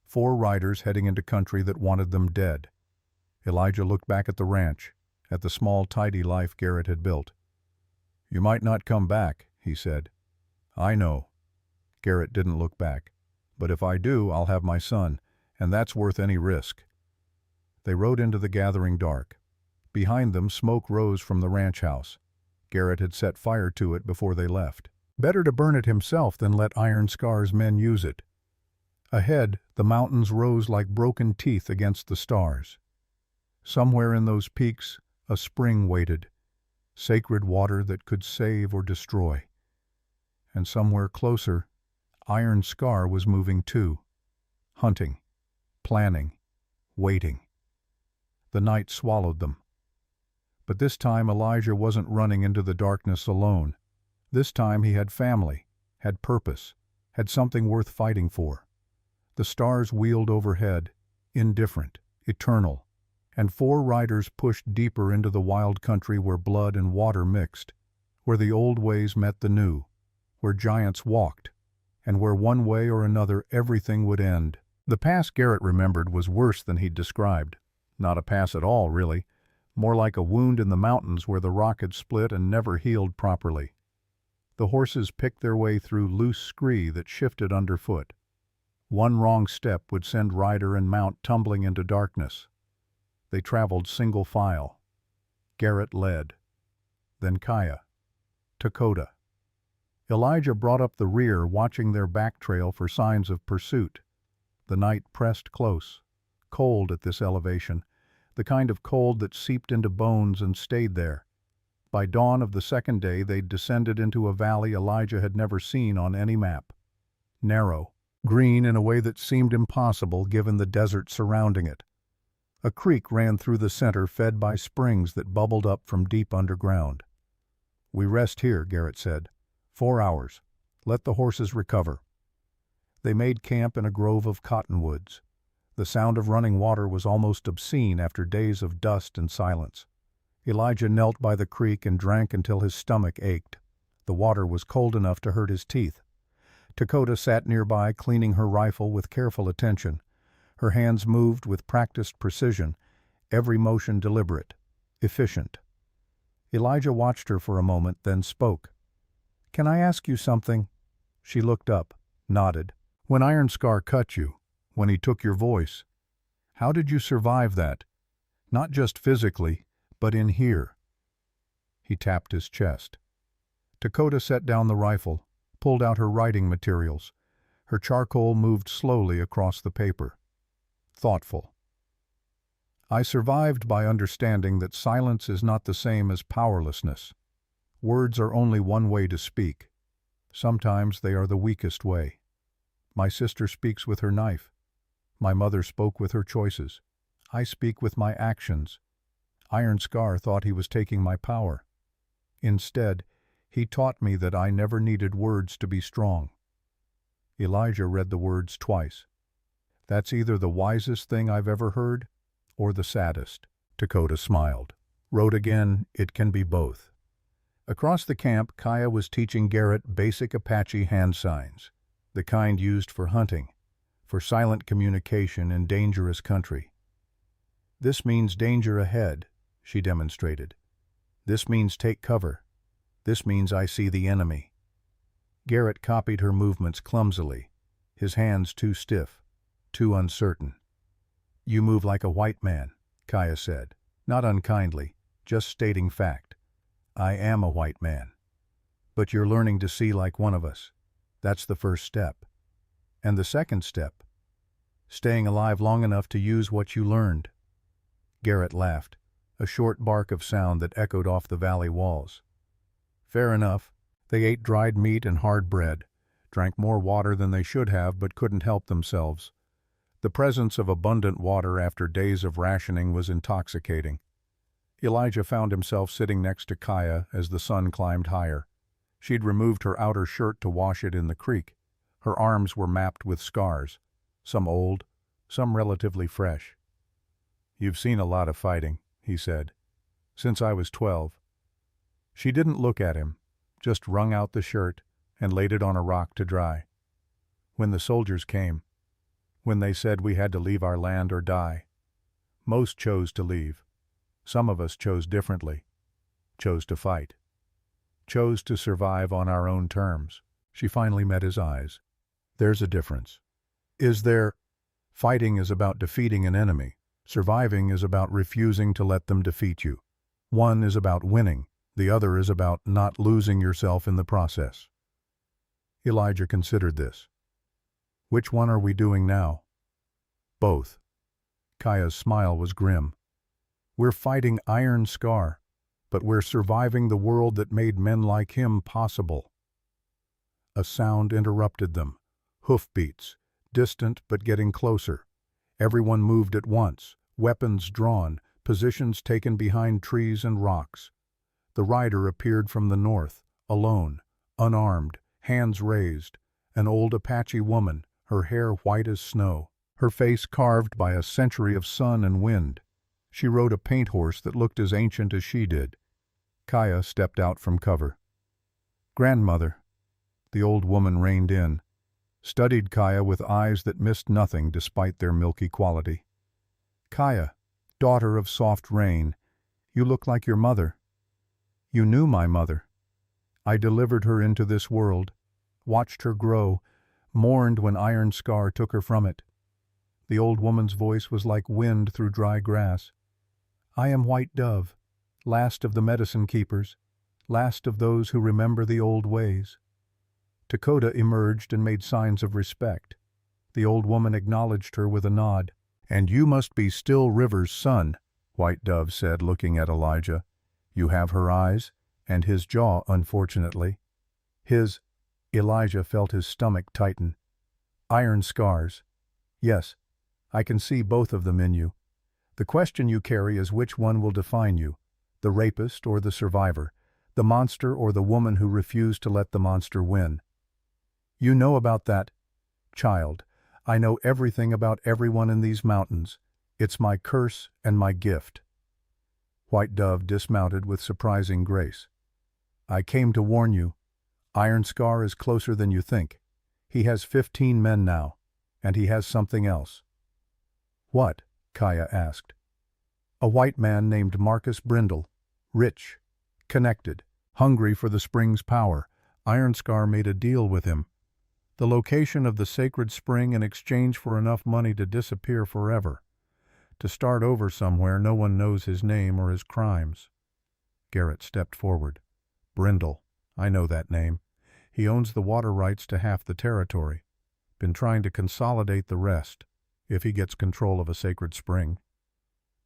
4 riders heading into country that wanted them dead. Elijah looked back at the ranch, at the small, tidy life Garrett had built. You might not come back, he said. I know. Garrett didn't look back. But if I do, I'll have my son, and that's worth any risk. They rode into the gathering dark. Behind them, smoke rose from the ranch house. Garrett had set fire to it before they left. Better to burn it himself than let Iron Scar's men use it. Ahead, the mountains rose like broken teeth against the stars. Somewhere in those peaks, a spring waited, sacred water that could save or destroy. And somewhere closer, Iron Scar was moving too, hunting, planning, waiting. The night swallowed them. But this time Elijah wasn't running into the darkness alone. This time he had family, had purpose, had something worth fighting for. The stars wheeled overhead, indifferent, eternal, and 4 riders pushed deeper into the wild country where blood and water mixed, where the old ways met the new, where giants walked, and where one way or another everything would end. The pass Garrett remembered was worse than he'd described. Not a pass at all, really. More like a wound in the mountains where the rock had split and never healed properly. The horses picked their way through loose scree that shifted underfoot. One wrong step would send rider and mount tumbling into darkness. They traveled single file. Garrett led. Then Kaya. Dakota. Elijah brought up the rear, watching their back trail for signs of pursuit. The night pressed close, cold at this elevation, the kind of cold that seeped into bones and stayed there. By dawn of the second day, they'd descended into a valley Elijah had never seen on any map. Narrow, green in a way that seemed impossible given the desert surrounding it. A creek ran through the center, fed by springs that bubbled up from deep underground. We rest here, Garrett said. 4 hours. Let the horses recover. They made camp in a grove of cottonwoods. The sound of running water was almost obscene after days of dust and silence. Elijah knelt by the creek and drank until his stomach ached. The water was cold enough to hurt his teeth. Dakota sat nearby, cleaning her rifle with careful attention. Her hands moved with practiced precision, every motion deliberate, efficient. Elijah watched her for a moment, then spoke. Can I ask you something? She looked up, nodded. When Iron Scar cut you, when he took your voice, how did you survive that? Not just physically, but in here. He tapped his chest. Dakota set down the rifle, pulled out her writing materials. Her charcoal moved slowly across the paper. Thoughtful. I survived by understanding that silence is not the same as powerlessness. Words are only one way to speak. Sometimes they are the weakest way. My sister speaks with her knife. My mother spoke with her choices. I speak with my actions. Iron Scar thought he was taking my power. Instead, he taught me that I never needed words to be strong. Elijah read the words twice. That's either the wisest thing I've ever heard, or the saddest. Dakota smiled. Wrote again, it can be both. Across the camp, Kaya was teaching Garrett basic Apache hand signs, the kind used for hunting, for silent communication in dangerous country. This means danger ahead, she demonstrated. This means take cover. This means I see the enemy. Garrett copied her movements clumsily, his hands too stiff, too uncertain. You move like a white man, Kaya said, not unkindly, just stating fact. I am a white man. But you're learning to see like one of us. That's the first step. And the second step? Staying alive long enough to use what you learned. Garrett laughed, a short bark of sound that echoed off the valley walls. Fair enough. They ate dried meat and hard bread, drank more water than they should have but couldn't help themselves. The presence of abundant water after days of rationing was intoxicating. Elijah found himself sitting next to Kaya as the sun climbed higher. She'd removed her outer shirt to wash it in the creek. Her arms were mapped with scars, some old, some relatively fresh. You've seen a lot of fighting, he said. Since I was 12. She didn't look at him, just wrung out the shirt and laid it on a rock to dry. When the soldiers came, when they said we had to leave our land or die, most chose to leave. Some of us chose differently, chose to fight, chose to survive on our own terms. She finally met his eyes. There's a difference. Is there? Fighting is about defeating an enemy. Surviving is about refusing to let them defeat you. One is about winning. The other is about not losing yourself in the process. Elijah considered this. Which one are we doing now? Both. Kaya's smile was grim. We're fighting Iron Scar, but we're surviving the world that made men like him possible. A sound interrupted them. Hoofbeats, distant but getting closer. Everyone moved at once, weapons drawn, positions taken behind trees and rocks. The rider appeared from the north, alone, unarmed, hands raised, an old Apache woman, her hair white as snow, her face carved by a century of sun and wind. She rode a paint horse that looked as ancient as she did. Kaya stepped out from cover. Grandmother. The old woman reined in, studied Kaya with eyes that missed nothing despite their milky quality. Kaya, daughter of soft rain, you look like your mother. You knew my mother. I delivered her into this world, watched her grow, mourned when Iron Scar took her from it. The old woman's voice was like wind through dry grass. I am White Dove, last of the medicine keepers, last of those who remember the old ways. Dakota emerged and made signs of respect. The old woman acknowledged her with a nod. And you must be Still River's son, White Dove said, looking at Elijah. You have her eyes, and his jaw, unfortunately. Elijah felt his stomach tighten. Iron Scars. Yes, I can see both of them in you. The question you carry is which one will define you, the rapist or the survivor, the monster or the woman who refused to let the monster win. You know about that, child. I know everything about everyone in these mountains. It's my curse and my gift. White Dove dismounted with surprising grace. I came to warn you. Iron Scar is closer than you think. He has 15 men now, and he has something else. What? Kaya asked. A white man named Marcus Brindle, rich, connected, hungry for the spring's power. Iron Scar made a deal with him. The location of the sacred spring in exchange for enough money to disappear forever. To start over somewhere no one knows his name or his crimes. Garrett stepped forward. Brindle, I know that name. He owns the water rights to half the territory. Been trying to consolidate the rest, if he gets control of a sacred spring.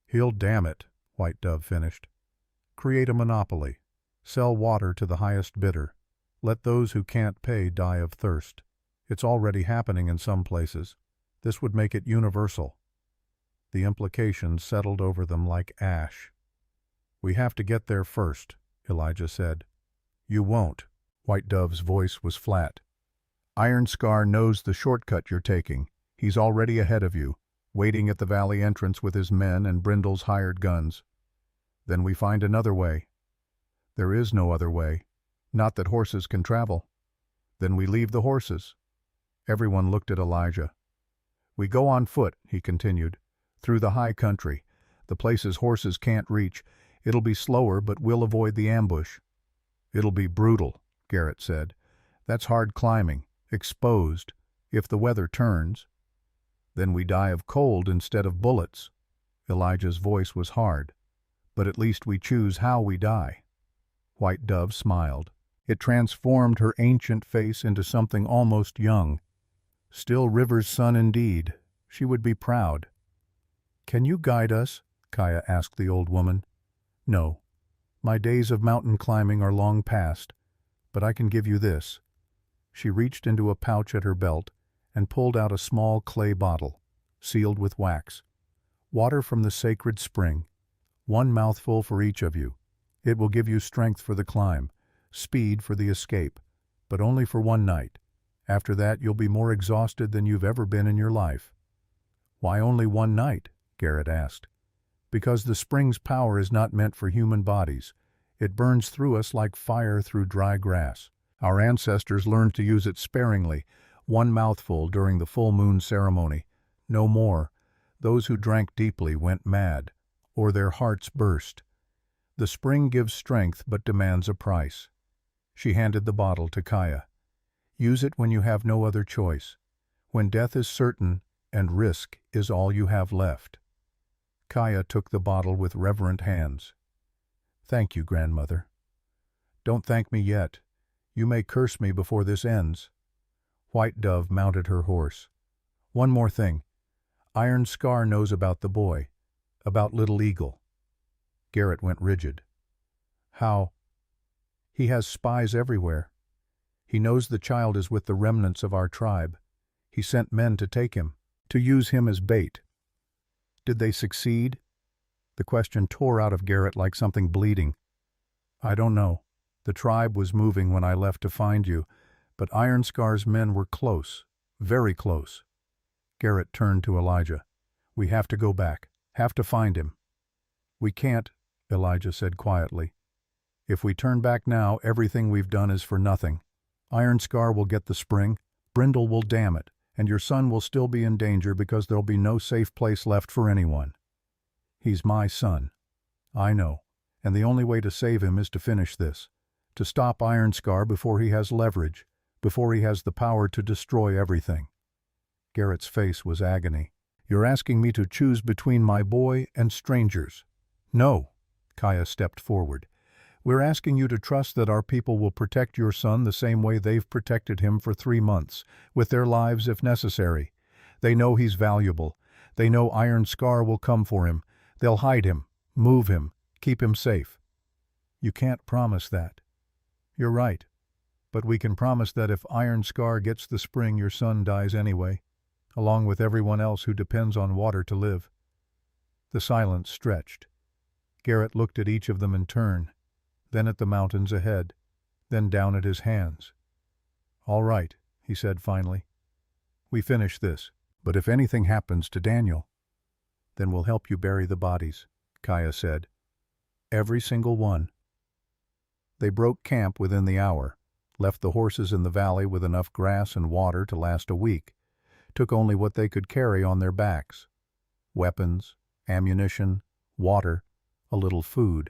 He'll damn it, White Dove finished. Create a monopoly. Sell water to the highest bidder. Let those who can't pay die of thirst. It's already happening in some places. This would make it universal. The implications settled over them like ash. We have to get there first, Elijah said. You won't. White Dove's voice was flat. Iron Scar knows the shortcut you're taking. He's already ahead of you, waiting at the valley entrance with his men and Brindle's hired guns. Then we find another way. There is no other way. Not that horses can travel. Then we leave the horses. Everyone looked at Elijah. We go on foot, he continued, through the high country, the places horses can't reach. It'll be slower, but we'll avoid the ambush. It'll be brutal, Garrett said. That's hard climbing, exposed, if the weather turns. Then we die of cold instead of bullets. Elijah's voice was hard. But at least we choose how we die. White Dove smiled. It transformed her ancient face into something almost young. Still River's son indeed. She would be proud. Can you guide us? Kaya asked the old woman. No. My days of mountain climbing are long past, but I can give you this. She reached into a pouch at her belt and pulled out a small clay bottle, sealed with wax. Water from the sacred spring. 1 mouthful for each of you. It will give you strength for the climb, speed for the escape, but only for 1 night. After that, you'll be more exhausted than you've ever been in your life. Why only 1 night? Garrett asked. Because the spring's power is not meant for human bodies. It burns through us like fire through dry grass. Our ancestors learned to use it sparingly, 1 mouthful during the full moon ceremony. No more. Those who drank deeply went mad, or their hearts burst. The spring gives strength but demands a price. She handed the bottle to Kaya. Use it when you have no other choice, when death is certain and risk is all you have left. Kaya took the bottle with reverent hands. Thank you, grandmother. Don't thank me yet. You may curse me before this ends. White Dove mounted her horse. One more thing. Iron Scar knows about the boy, about Little Eagle. Garrett went rigid. How? He has spies everywhere. He knows the child is with the remnants of our tribe. He sent men to take him, to use him as bait. Did they succeed? The question tore out of Garrett like something bleeding. I don't know. The tribe was moving when I left to find you, but Iron Scar's men were close, very close. Garrett turned to Elijah. We have to go back, have to find him. We can't, Elijah said quietly. If we turn back now, everything we've done is for nothing. Iron Scar will get the spring, Brindle will dam it, and your son will still be in danger because there'll be no safe place left for anyone. He's my son. I know, and the only way to save him is to finish this, to stop Iron Scar before he has leverage, before he has the power to destroy everything. Garrett's face was agony. You're asking me to choose between my boy and strangers. No, Kaya stepped forward. We're asking you to trust that our people will protect your son the same way they've protected him for 3 months, with their lives if necessary. They know he's valuable. They know Iron Scar will come for him. They'll hide him, move him, keep him safe. You can't promise that. You're right. But we can promise that if Iron Scar gets the spring, your son dies anyway, along with everyone else who depends on water to live. The silence stretched. Garrett looked at each of them in turn, then at the mountains ahead, then down at his hands. All right, he said finally. We finish this, but if anything happens to Daniel, then we'll help you bury the bodies, Kaya said. Every single one. They broke camp within the hour, left the horses in the valley with enough grass and water to last a week, took only what they could carry on their backs. Weapons, ammunition, water, a little food.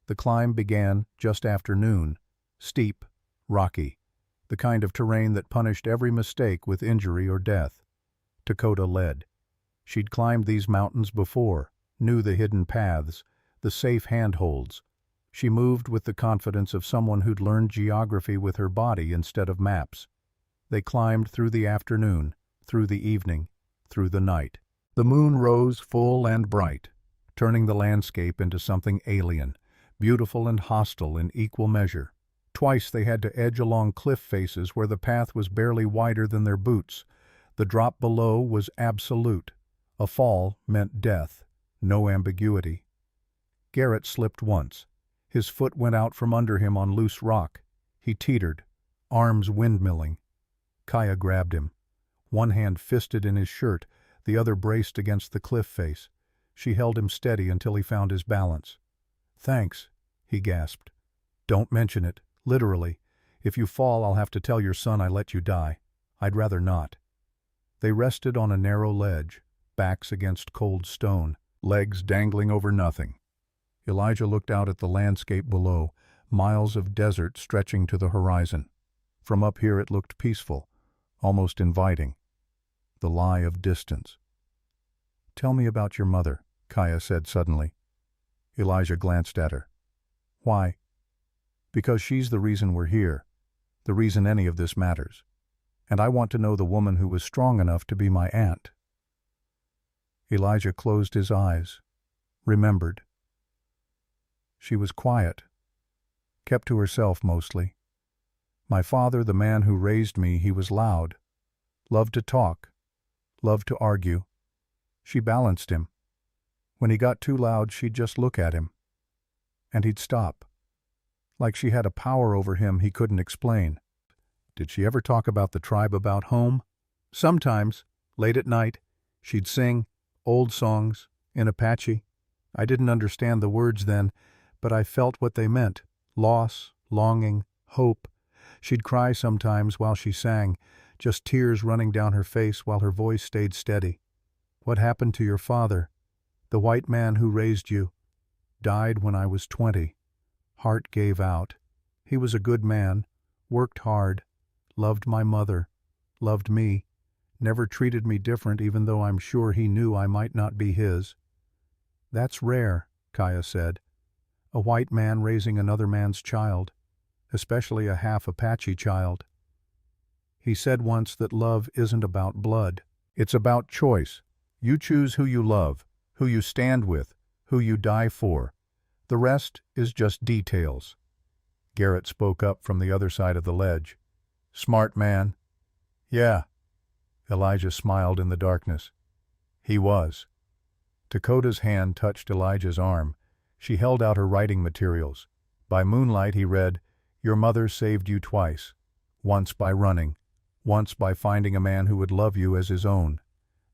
The climb began just after noon, steep, rocky, the kind of terrain that punished every mistake with injury or death. Dakota led. She'd climbed these mountains before, knew the hidden paths, the safe handholds. She moved with the confidence of someone who'd learned geography with her body instead of maps. They climbed through the afternoon, through the evening, through the night. The moon rose full and bright, turning the landscape into something alien, beautiful and hostile in equal measure. Twice they had to edge along cliff faces where the path was barely wider than their boots. The drop below was absolute. A fall meant death, no ambiguity. Garrett slipped once. His foot went out from under him on loose rock. He teetered, arms windmilling. Kaya grabbed him. One hand fisted in his shirt, the other braced against the cliff face. She held him steady until he found his balance. "Thanks," he gasped. "Don't mention it, literally. If you fall, I'll have to tell your son I let you die. I'd rather not." They rested on a narrow ledge, backs against cold stone, legs dangling over nothing. Elijah looked out at the landscape below, miles of desert stretching to the horizon. From up here it looked peaceful, almost inviting. The lie of distance. "Tell me about your mother," Kaya said suddenly. Elijah glanced at her. "Why?" "Because she's the reason we're here, the reason any of this matters. And I want to know the woman who was strong enough to be my aunt." Elijah closed his eyes, remembered. She was quiet, kept to herself mostly. My father, the man who raised me, he was loud, loved to talk, loved to argue. She balanced him. When he got too loud, she'd just look at him. And he'd stop, like she had a power over him he couldn't explain. Did she ever talk about the tribe, about home? Sometimes, late at night, she'd sing old songs in Apache. I didn't understand the words then, but I felt what they meant: loss, longing, hope. She'd cry sometimes while she sang, just tears running down her face while her voice stayed steady. "What happened to your father? The white man who raised you. Died when I was 20. Heart gave out. He was a good man, worked hard, loved my mother, loved me, never treated me different even though I'm sure he knew I might not be his." "That's rare," Kaya said. "A white man raising another man's child, especially a half Apache child. He said once that love isn't about blood. It's about choice. You choose who you love, who you stand with, who you die for. The rest is just details." Garrett spoke up from the other side of the ledge. "Smart man." "Yeah." Elijah smiled in the darkness. He was. Dakota's hand touched Elijah's arm. She held out her writing materials. By moonlight he read, "Your mother saved you twice. Once by running, once by finding a man who would love you as his own.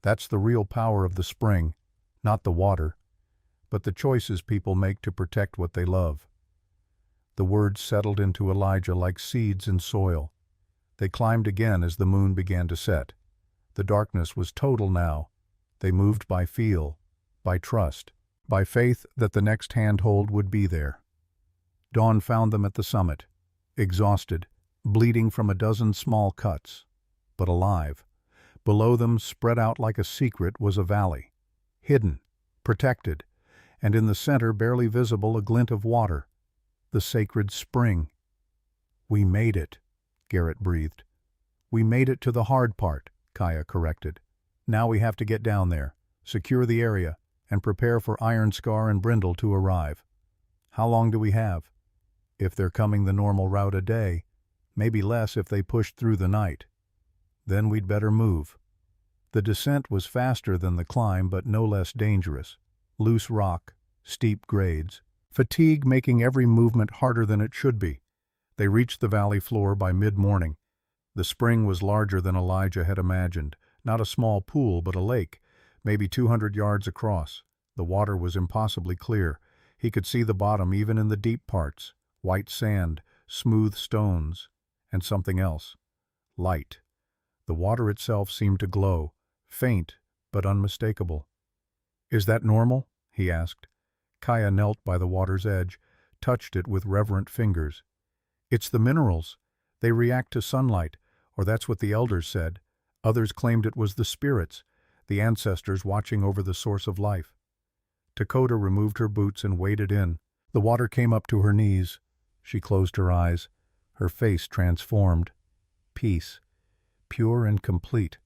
That's the real power of the spring, not the water, but the choices people make to protect what they love." The words settled into Elijah like seeds in soil. They climbed again as the moon began to set. The darkness was total now. They moved by feel, by trust, by faith that the next handhold would be there. Dawn found them at the summit, exhausted, bleeding from a dozen small cuts, but alive. Below them, spread out like a secret, was a valley, hidden, protected, and in the center, barely visible, a glint of water, the sacred spring. "We made it," Garrett breathed. "We made it to the hard part," Kaya corrected. "Now we have to get down there, secure the area, and prepare for Iron Scar and Brindle to arrive." "How long do we have?" "If they're coming the normal route, a day, maybe less if they push through the night. Then we'd better move." The descent was faster than the climb, but no less dangerous. Loose rock, steep grades, fatigue making every movement harder than it should be. They reached the valley floor by mid-morning. The spring was larger than Elijah had imagined, not a small pool but a lake, maybe 200 yards across. The water was impossibly clear. He could see the bottom even in the deep parts, white sand, smooth stones, and something else. Light. The water itself seemed to glow, faint but unmistakable. "Is that normal?" he asked. Kaya knelt by the water's edge, touched it with reverent fingers. "It's the minerals. They react to sunlight, or that's what the elders said. Others claimed it was the spirits, the ancestors watching over the source of life." Dakota removed her boots and waded in. The water came up to her knees. She closed her eyes, her face transformed. Peace, pure and complete.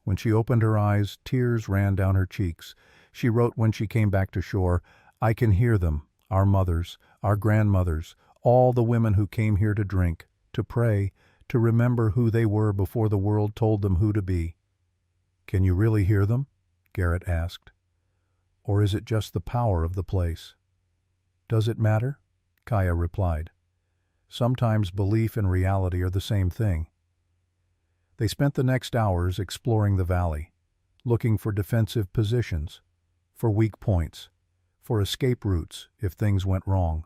When she opened her eyes, tears ran down her cheeks. She wrote when she came back to shore, "I can hear them, Our mothers, our grandmothers, all the women who came here to drink, to pray, to remember who they were before the world told them who to be. Can you really hear them? Garrett asked. Or is it just the power of the place? Does it matter? Kaya replied. Sometimes belief and reality are the same thing. They spent the next hours exploring the valley, looking for defensive positions, for weak points, for escape routes if things went wrong.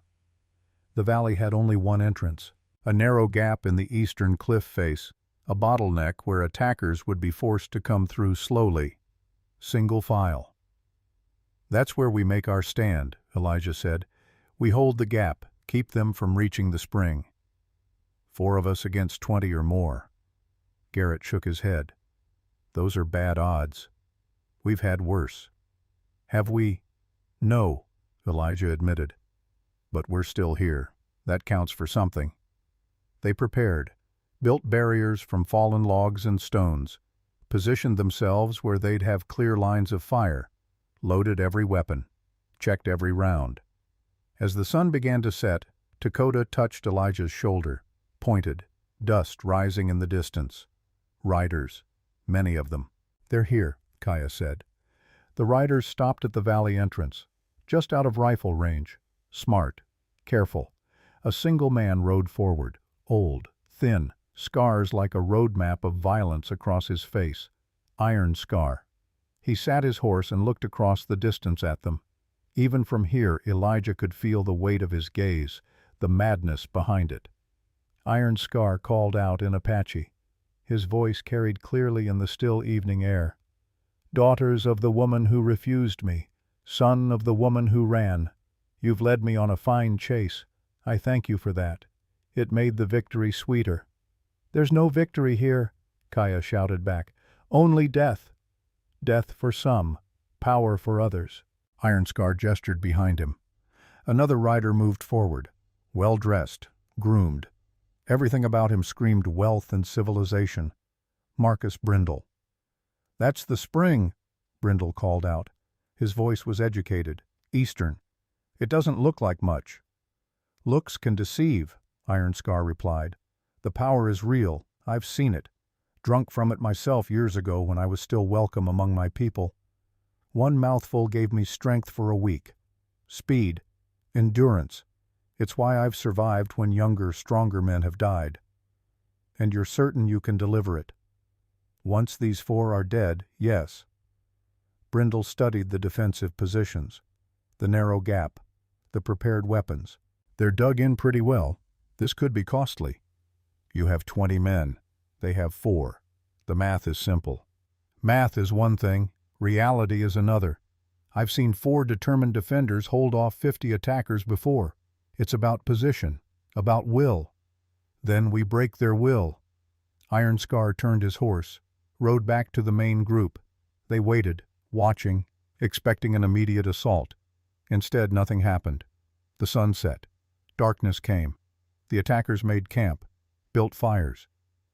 The valley had only one entrance, a narrow gap in the eastern cliff face, a bottleneck where attackers would be forced to come through slowly, single file. That's where we make our stand, Elijah said. We hold the gap, keep them from reaching the spring. 4 of us against 20 or more. Garrett shook his head. Those are bad odds. We've had worse. Have we? No, Elijah admitted. But we're still here. That counts for something. They prepared, built barriers from fallen logs and stones, positioned themselves where they'd have clear lines of fire, loaded every weapon, checked every round. As the sun began to set, Dakota touched Elijah's shoulder, pointed, dust rising in the distance. Riders, many of them. They're here, Kaya said. The riders stopped at the valley entrance, just out of rifle range. Smart, careful. A single man rode forward, old, thin, scars like a road map of violence across his face. Iron Scar. He sat his horse and looked across the distance at them. Even from here, Elijah could feel the weight of his gaze, the madness behind it. Iron Scar called out in Apache. His voice carried clearly in the still evening air. Daughters of the woman who refused me, son of the woman who ran, you've led me on a fine chase. I thank you for that. It made the victory sweeter. There's no victory here, Kaya shouted back. Only death. Death for some, power for others. Iron Scar gestured behind him. Another rider moved forward, well-dressed, groomed. Everything about him screamed wealth and civilization. Marcus Brindle. That's the spring, Brindle called out. His voice was educated, Eastern. It doesn't look like much. Looks can deceive, Iron Scar replied. The power is real. I've seen it. Drunk from it myself years ago when I was still welcome among my people. One mouthful gave me strength for a week. Speed. Endurance. It's why I've survived when younger, stronger men have died. And you're certain you can deliver it. Once these 4 are dead, yes. Brindle studied the defensive positions, the narrow gap, the prepared weapons. They're dug in pretty well. This could be costly. You have 20 men. They have 4. The math is simple. Math is one thing, reality is another. I've seen 4 determined defenders hold off 50 attackers before. It's about position, about will. Then we break their will. Iron Scar turned his horse, rode back to the main group. They waited, watching, expecting an immediate assault. Instead, nothing happened. The sun set. Darkness came. The attackers made camp, built fires.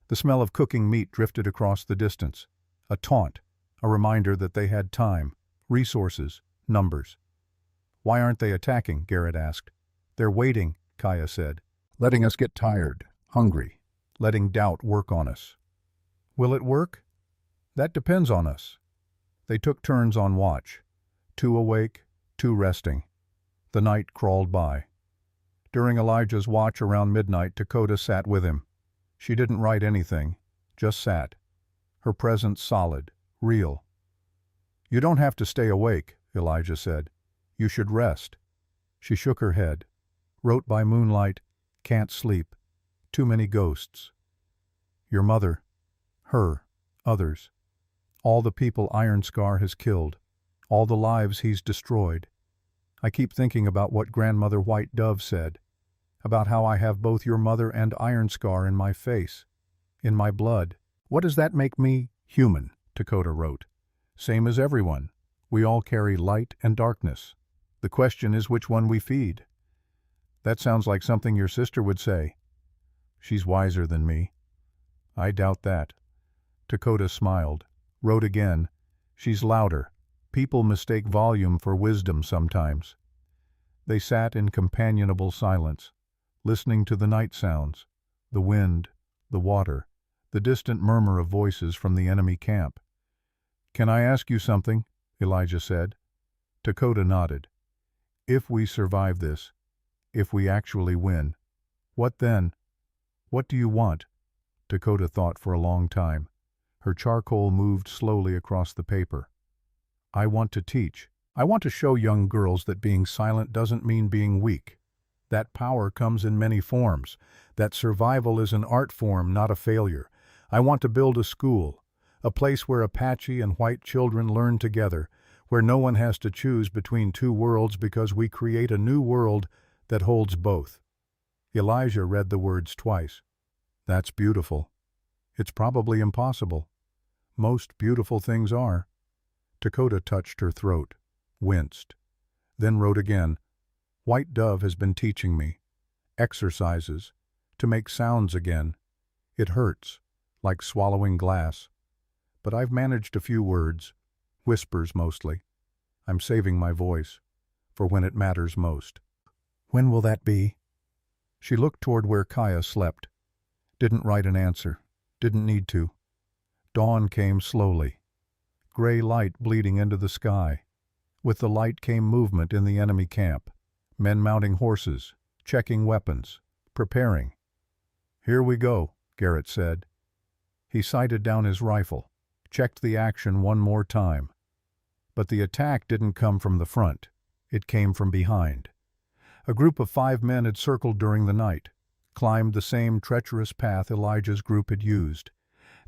The smell of cooking meat drifted across the distance. A taunt, a reminder that they had time, resources, numbers. Why aren't they attacking? Garrett asked. They're waiting, Kaya said. Letting us get tired, hungry, letting doubt work on us. Will it work? That depends on us. They took turns on watch. 2 awake, 2 resting. The night crawled by. During Elijah's watch around midnight, Dakota sat with him. She didn't write anything, just sat. Her presence solid, real. You don't have to stay awake, Elijah said. You should rest. She shook her head. Wrote by moonlight, can't sleep. Too many ghosts. Your mother, her, others. All the people Iron Scar has killed. All the lives he's destroyed. I keep thinking about what Grandmother White Dove said, about how I have both your mother and Iron Scar in my face, in my blood. What does that make me? Human, Dakota wrote. Same as everyone. We all carry light and darkness. The question is which one we feed. That sounds like something your sister would say. She's wiser than me. I doubt that. Dakota smiled, wrote again. She's louder. People mistake volume for wisdom sometimes. They sat in companionable silence, listening to the night sounds, the wind, the water, the distant murmur of voices from the enemy camp. "Can I ask you something?" Elijah said. Dakota nodded. "If we survive this, if we actually win, what then? What do you want?" Dakota thought for a long time. Her charcoal moved slowly across the paper. "I want to teach. I want to show young girls that being silent doesn't mean being weak. That power comes in many forms, that survival is an art form, not a failure. I want to build a school, a place where Apache and white children learn together, where no one has to choose between two worlds because we create a new world that holds both." Elijah read the words twice. "That's beautiful. It's probably impossible. Most beautiful things are." Dakota touched her throat, winced, then wrote again. "White Dove has been teaching me. Exercises. To make sounds again. It hurts, like swallowing glass. But I've managed a few words. Whispers mostly. I'm saving my voice. For when it matters most." "When will that be?" She looked toward where Kaya slept. Didn't write an answer. Didn't need to. Dawn came slowly. Gray light bleeding into the sky. With the light came movement in the enemy camp. Men mounting horses, checking weapons, preparing. "Here we go," Garrett said. He sighted down his rifle, checked the action one more time. But the attack didn't come from the front. It came from behind. A group of 5 men had circled during the night, climbed the same treacherous path Elijah's group had used.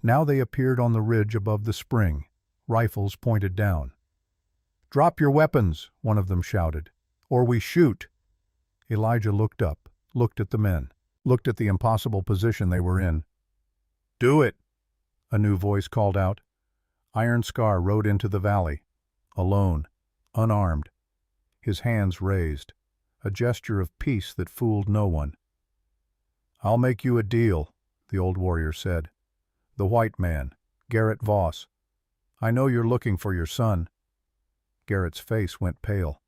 Now they appeared on the ridge above the spring, rifles pointed down. "Drop your weapons," one of them shouted, "or we shoot." Elijah looked up, looked at the men, looked at the impossible position they were in. "Do it," a new voice called out. Iron Scar rode into the valley, alone, unarmed, his hands raised, a gesture of peace that fooled no one. "I'll make you a deal," the old warrior said. "The white man, Garrett Voss. I know you're looking for your son." Garrett's face went pale.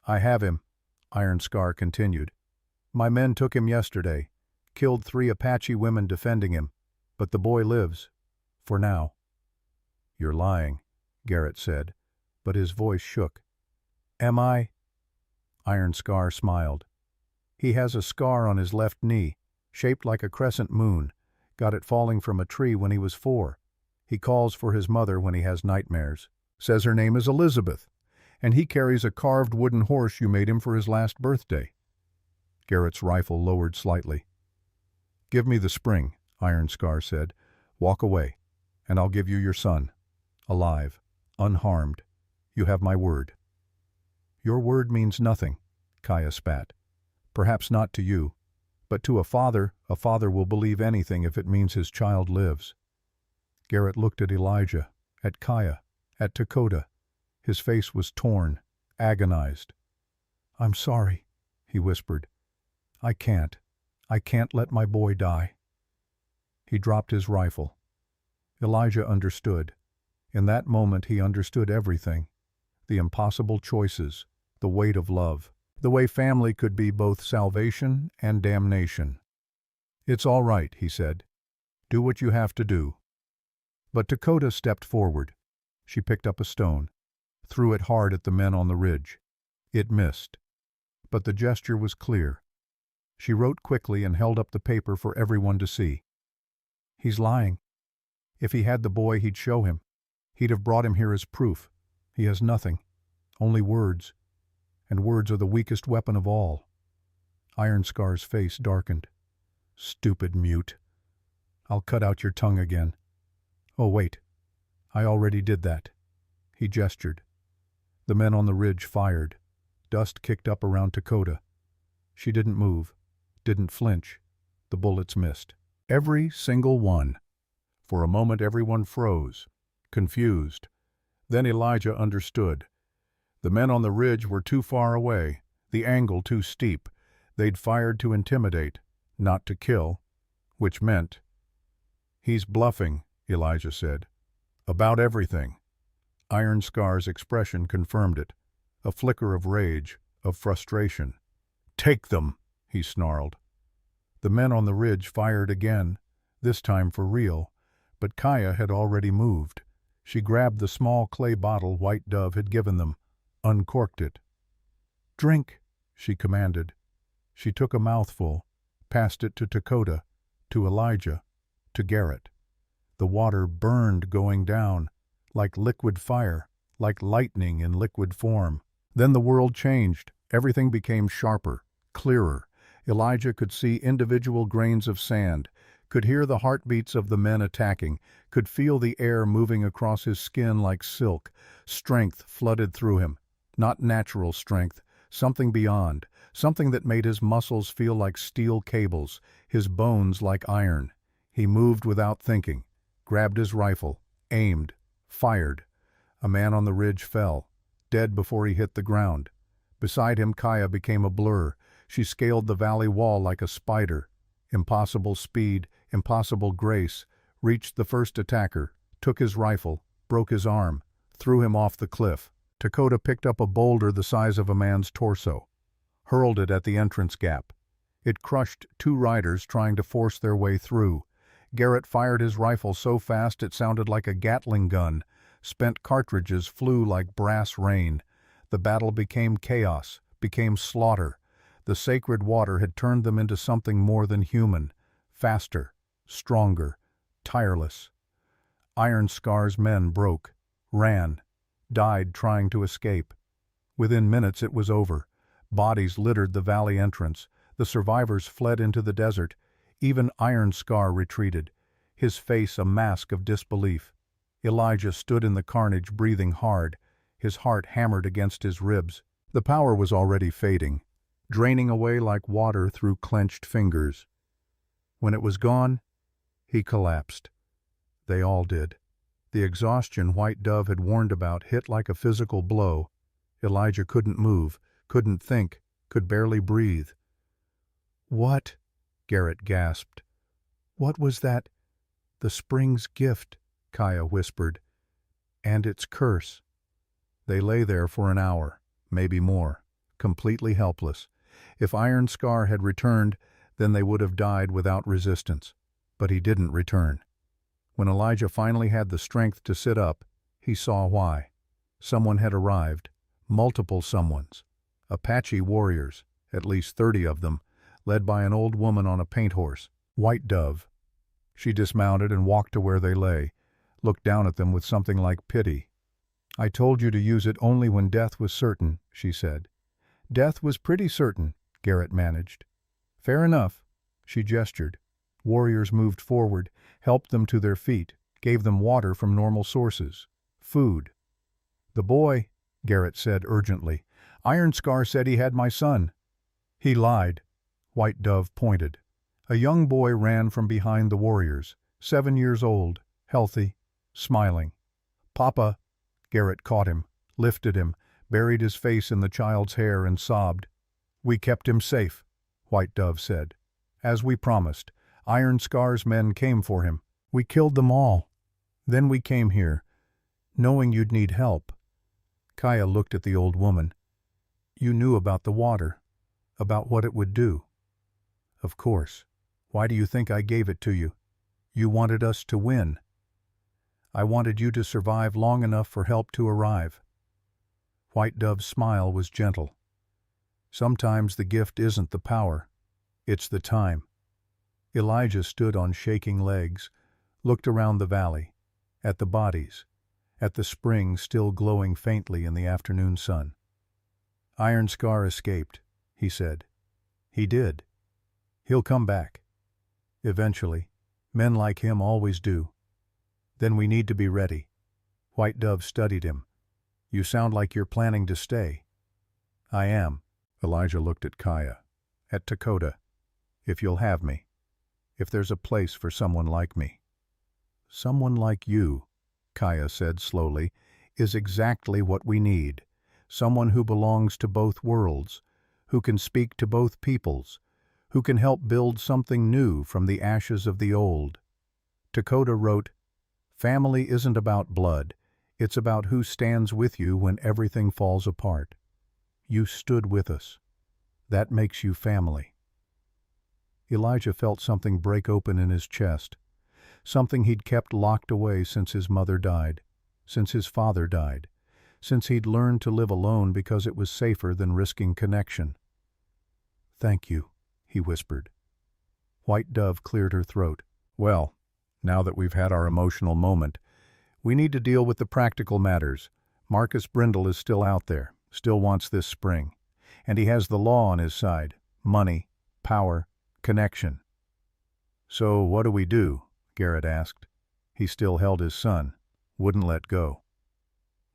"I have him," Iron Scar continued. "My men took him yesterday, killed 3 Apache women defending him, but the boy lives. For now." "You're lying," Garrett said, but his voice shook. "Am I?" Iron Scar smiled. "He has a scar on his left knee, shaped like a crescent moon. Got it falling from a tree when he was 4. He calls for his mother when he has nightmares. Says her name is Elizabeth, and he carries a carved wooden horse you made him for his last birthday." Garrett's rifle lowered slightly. "Give me the spring," Iron Scar said. "Walk away, and I'll give you your son. Alive, unharmed. You have my word." "Your word means nothing," Kaya spat. "Perhaps not to you, but to a father will believe anything if it means his child lives." Garrett looked at Elijah, at Kaya, at Dakota. His face was torn, agonized. "I'm sorry," he whispered. I can't let my boy die." He dropped his rifle. Elijah understood. In that moment he understood everything. The impossible choices, the weight of love, the way family could be both salvation and damnation. "It's all right," he said. "Do what you have to do." But Dakota stepped forward. She picked up a stone, threw it hard at the men on the ridge. It missed. But the gesture was clear. She wrote quickly and held up the paper for everyone to see. "He's lying. If he had the boy, he'd show him. He'd have brought him here as proof. He has nothing. Only words. And words are the weakest weapon of all." Iron Scar's face darkened. "Stupid mute. I'll cut out your tongue again. Oh, wait. I already did that." He gestured. The men on the ridge fired. Dust kicked up around Dakota. She didn't move, didn't flinch. The bullets missed. Every single one. For a moment everyone froze, confused. Then Elijah understood. The men on the ridge were too far away, the angle too steep. They'd fired to intimidate, not to kill, which meant... "He's bluffing," Elijah said. "About everything." Iron Scar's expression confirmed it. A flicker of rage, of frustration. "Take them!" he snarled. The men on the ridge fired again, this time for real, but Kaya had already moved. She grabbed the small clay bottle White Dove had given them, uncorked it. "Drink," she commanded. She took a mouthful, passed it to Dakota, to Elijah, to Garrett. The water burned going down, like liquid fire, like lightning in liquid form. Then the world changed. Everything became sharper, clearer. Elijah could see individual grains of sand, could hear the heartbeats of the men attacking, could feel the air moving across his skin like silk. Strength flooded through him. Not natural strength, something beyond, something that made his muscles feel like steel cables, his bones like iron. He moved without thinking, grabbed his rifle, aimed, fired. A man on the ridge fell, dead before he hit the ground. Beside him, Kaya became a blur. She scaled the valley wall like a spider. Impossible speed, impossible grace, reached the first attacker, took his rifle, broke his arm, threw him off the cliff. Dakota picked up a boulder the size of a man's torso, hurled it at the entrance gap. It crushed two riders trying to force their way through. Garrett fired his rifle so fast it sounded like a Gatling gun. Spent cartridges flew like brass rain. The battle became chaos, became slaughter. The sacred water had turned them into something more than human, faster, stronger, tireless. Iron Scar's men broke, ran, died trying to escape. Within minutes it was over. Bodies littered the valley entrance. The survivors fled into the desert. Even Iron Scar retreated, his face a mask of disbelief. Elijah stood in the carnage, breathing hard, his heart hammered against his ribs. The power was already fading, draining away like water through clenched fingers. When it was gone, he collapsed. They all did. The exhaustion White Dove had warned about hit like a physical blow. Elijah couldn't move, couldn't think, could barely breathe. "What?" Garrett gasped. "What was that?" "The spring's gift," Kaya whispered. "And its curse." They lay there for an hour, maybe more, completely helpless. If Iron Scar had returned, then they would have died without resistance. But he didn't return. When Elijah finally had the strength to sit up, he saw why. Someone had arrived, multiple someones. Apache warriors, at least 30 of them, led by an old woman on a paint horse, White Dove. She dismounted and walked to where they lay, looked down at them with something like pity. "I told you to use it only when death was certain," she said. "Death was pretty certain," Garrett managed. "Fair enough." She gestured. Warriors moved forward, helped them to their feet, gave them water from normal sources, food. "The boy," Garrett said urgently. "Iron Scar said he had my son." "He lied." White Dove pointed. A young boy ran from behind the warriors, 7 years old, healthy, smiling. "Papa," Garrett caught him, lifted him, buried his face in the child's hair and sobbed. "We kept him safe," White Dove said. "As we promised. Iron Scar's men came for him. We killed them all. Then we came here, knowing you'd need help." Kaya looked at the old woman. "You knew about the water, about what it would do." "Of course. Why do you think I gave it to you? You wanted us to win. I wanted you to survive long enough for help to arrive." White Dove's smile was gentle. "Sometimes the gift isn't the power, it's the time." Elijah stood on shaking legs, looked around the valley, at the bodies, at the spring still glowing faintly in the afternoon sun. "Iron Scar escaped," he said. "He did. He'll come back. Eventually. Men like him always do. Then we need to be ready." White Dove studied him. "You sound like you're planning to stay." "I am." Elijah looked at Kaya, at Dakota. "If you'll have me. If there's a place for someone like me." "Someone like you," Kaya said slowly, "is exactly what we need. Someone who belongs to both worlds, who can speak to both peoples, who can help build something new from the ashes of the old." Dakota wrote, "Family isn't about blood. It's about who stands with you when everything falls apart." You stood with us. That makes you family." Elijah felt something break open in his chest, something he'd kept locked away since his mother died, since his father died, since he'd learned to live alone because it was safer than risking connection. "Thank you," he whispered. White Dove cleared her throat. "Well, now that we've had our emotional moment, we need to deal with the practical matters. Marcus Brindle is still out there, still wants this spring. And he has the law on his side. Money, power, connection." "So what do we do?" Garrett asked. He still held his son, wouldn't let go.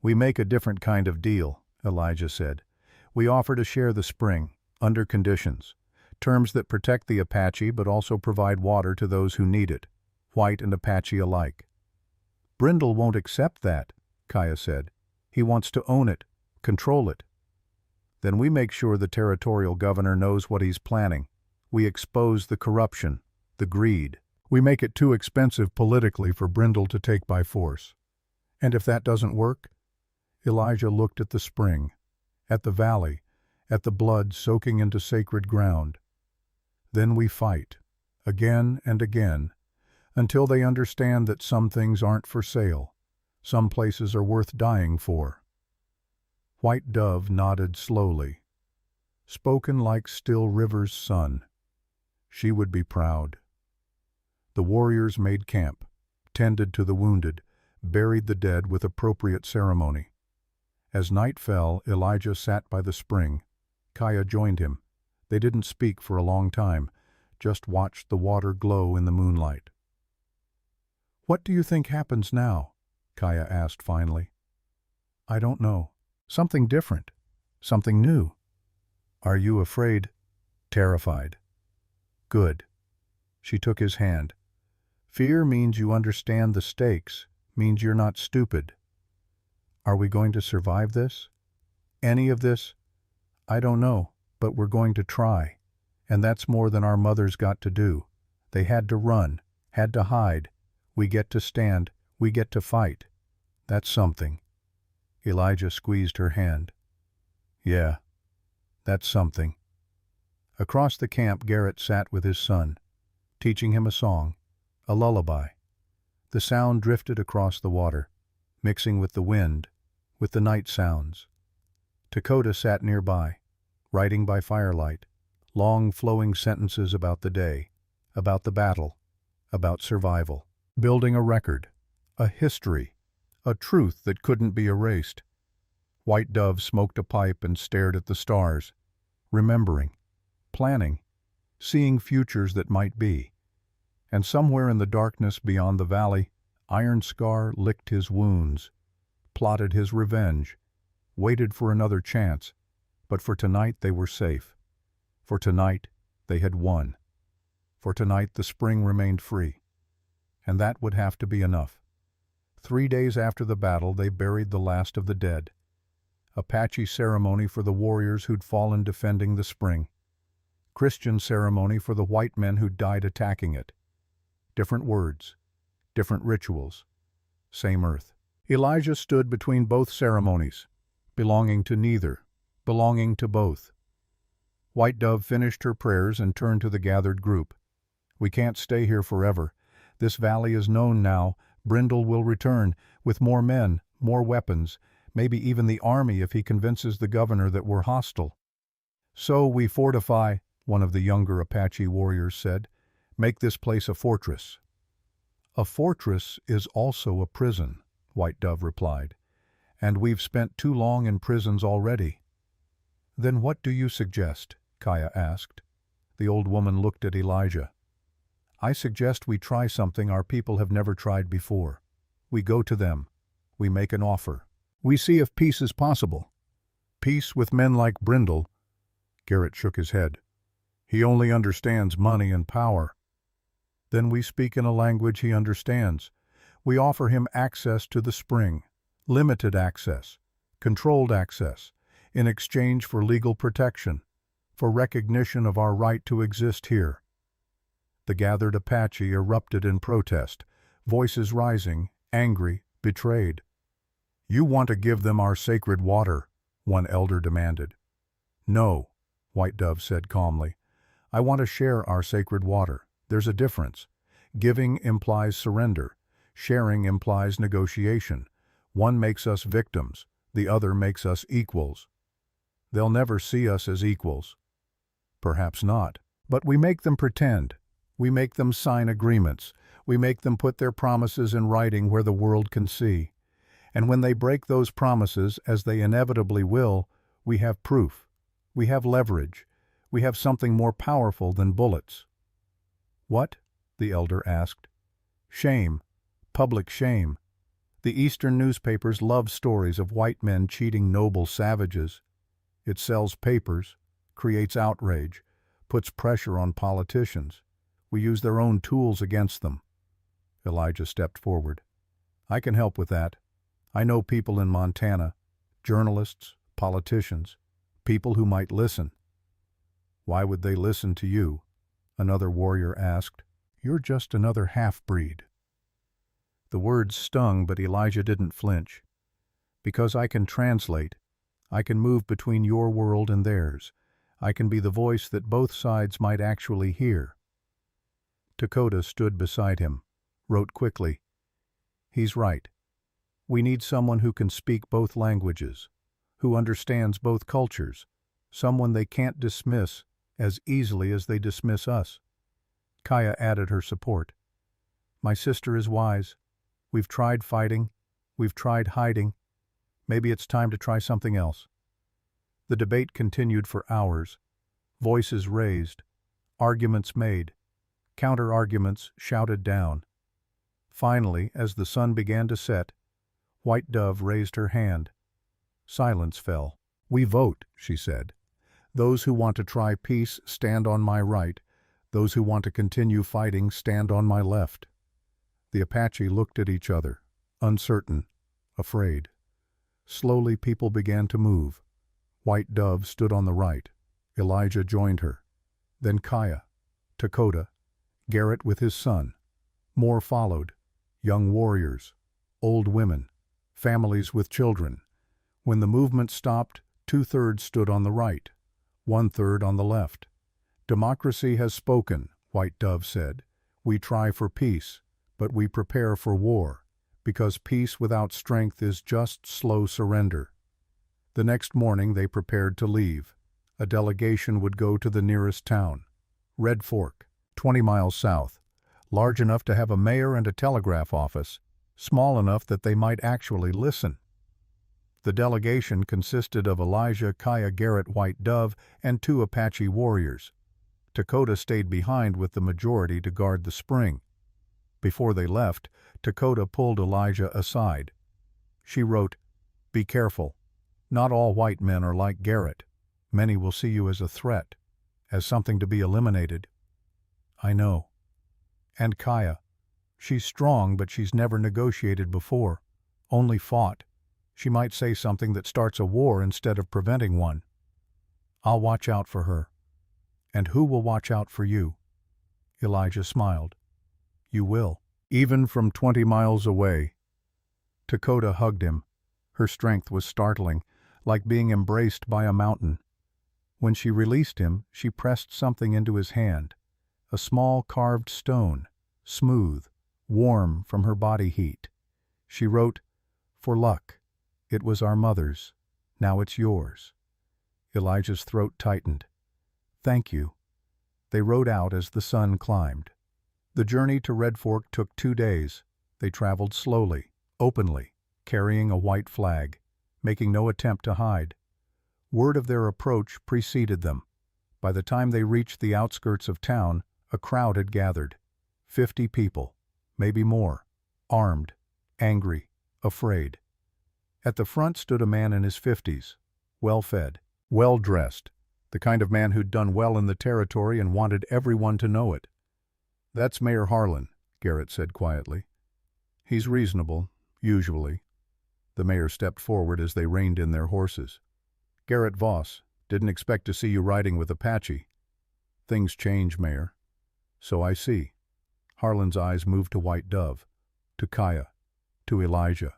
"We make a different kind of deal," Elijah said. "We offer to share the spring, under conditions. Terms that protect the Apache but also provide water to those who need it, white and Apache alike." "Brindle won't accept that," Kaya said. "He wants to own it, control it." "Then we make sure the territorial governor knows what he's planning. We expose the corruption, the greed. We make it too expensive politically for Brindle to take by force. And if that doesn't work?" Elijah looked at the spring, at the valley, at the blood soaking into sacred ground. "Then we fight, again and again, until they understand that some things aren't for sale, some places are worth dying for." White Dove nodded slowly. Spoken like still river's sun. She would be proud. The warriors made camp, tended to the wounded, buried the dead with appropriate ceremony. As night fell, Elijah sat by the spring. Kaya joined him. They didn't speak for a long time, just watched the water glow in the moonlight. "What do you think happens now?" Kaya asked finally. "I don't know. Something different. Something new." "Are you afraid?" "Terrified." "Good." She took his hand. "Fear means you understand the stakes, means you're not stupid." "Are we going to survive this? Any of this?" "I don't know, but we're going to try. And that's more than our mothers got to do. They had to run, had to hide. We get to stand, we get to fight. That's something." Elijah squeezed her hand. "Yeah, that's something." Across the camp, Garrett sat with his son, teaching him a song, a lullaby. The sound drifted across the water, mixing with the wind, with the night sounds. Dakota sat nearby, writing by firelight, long flowing sentences about the day, about the battle, about survival, building a record, a history, a truth that couldn't be erased. White Dove smoked a pipe and stared at the stars, remembering, planning, seeing futures that might be. And somewhere in the darkness beyond the valley, Iron Scar licked his wounds, plotted his revenge, waited for another chance, but for tonight they were safe. For tonight they had won. For tonight the spring remained free. And that would have to be enough. 3 days after the battle they buried the last of the dead. Apache ceremony for the warriors who'd fallen defending the spring. Christian ceremony for the white men who died attacking it. Different words, different rituals, same earth. Elijah stood between both ceremonies, belonging to neither, belonging to both. White Dove finished her prayers and turned to the gathered group. "We can't stay here forever. This valley is known now. Brindle will return, with more men, more weapons, maybe even the army if he convinces the governor that we're hostile. So we fortify," one of the younger Apache warriors said. "Make this place a fortress." "A fortress is also a prison," White Dove replied. "And we've spent too long in prisons already." "Then what do you suggest?" Kaya asked. The old woman looked at Elijah. "I suggest we try something our people have never tried before. We go to them. We make an offer. We see if peace is possible." "Peace with men like Brindle?" Garrett shook his head. "He only understands money and power." "Then we speak in a language he understands. We offer him access to the spring, limited access, controlled access, in exchange for legal protection, for recognition of our right to exist here." The gathered Apache erupted in protest, voices rising, angry, betrayed. "You want to give them our sacred water," one elder demanded. No, White Dove said calmly. I want to share our sacred water. There's a difference. Giving implies surrender. Sharing implies negotiation. One makes us victims. The other makes us equals. They'll never see us as equals. Perhaps not. But we make them pretend. We make them sign agreements. We make them put their promises in writing where the world can see. And when they break those promises, as they inevitably will, we have proof. We have leverage. We have something more powerful than bullets. What? The elder asked. Shame. Public shame. The Eastern newspapers love stories of white men cheating noble savages. It sells papers, creates outrage, puts pressure on politicians. We use their own tools against them. Elijah stepped forward. I can help with that. I know people in Montana, journalists, politicians, people who might listen. Why would they listen to you? Another warrior asked. You're just another half-breed. The words stung, but Elijah didn't flinch. Because I can translate. I can move between your world and theirs. I can be the voice that both sides might actually hear. Dakota stood beside him, wrote quickly. He's right. We need someone who can speak both languages, who understands both cultures, someone they can't dismiss as easily as they dismiss us. Kaya added her support. My sister is wise. We've tried fighting. We've tried hiding. Maybe it's time to try something else. The debate continued for hours. Voices raised. Arguments made. Counter-arguments shouted down. Finally, as the sun began to set, White Dove raised her hand. Silence fell. We vote, she said. Those who want to try peace stand on my right. Those who want to continue fighting stand on my left. The Apache looked at each other, uncertain, afraid. Slowly people began to move. White Dove stood on the right. Elijah joined her. Then Kaya, Dakota, Garrett with his son. More followed. Young warriors, old women, families with children. When the movement stopped, 2/3 stood on the right, 1/3 on the left. Democracy has spoken, White Dove said. We try for peace, but we prepare for war, because peace without strength is just slow surrender. The next morning they prepared to leave. A delegation would go to the nearest town, Red Fork, 20 miles south, large enough to have a mayor and a telegraph office, small enough that they might actually listen. The delegation consisted of Elijah, Kaya, Garrett, White Dove, and 2 Apache warriors. Dakota stayed behind with the majority to guard the spring. Before they left, Dakota pulled Elijah aside. She wrote, Be careful. Not all white men are like Garrett. Many will see you as a threat, as something to be eliminated. I know. And Kaya. She's strong, but she's never negotiated before, only fought. She might say something that starts a war instead of preventing one. I'll watch out for her. And who will watch out for you? Elijah smiled. You will, even from 20 miles away. Dakota hugged him. Her strength was startling, like being embraced by a mountain. When she released him, she pressed something into his hand, a small carved stone, smooth, warm from her body heat. She wrote, For luck. It was our mother's. Now it's yours. Elijah's throat tightened. Thank you. They rode out as the sun climbed. The journey to Red Fork took 2 days. They traveled slowly, openly, carrying a white flag, making no attempt to hide. Word of their approach preceded them. By the time they reached the outskirts of town, a crowd had gathered. 50 people, maybe more, armed, angry, afraid. At the front stood a man in his 50s, well-fed, well-dressed, the kind of man who'd done well in the territory and wanted everyone to know it. That's Mayor Harlan, Garrett said quietly. He's reasonable, usually. The mayor stepped forward as they reined in their horses. Garrett Voss, didn't expect to see you riding with Apache. Things change, Mayor. So I see. Harlan's eyes moved to White Dove, to Kaya, to Elijah.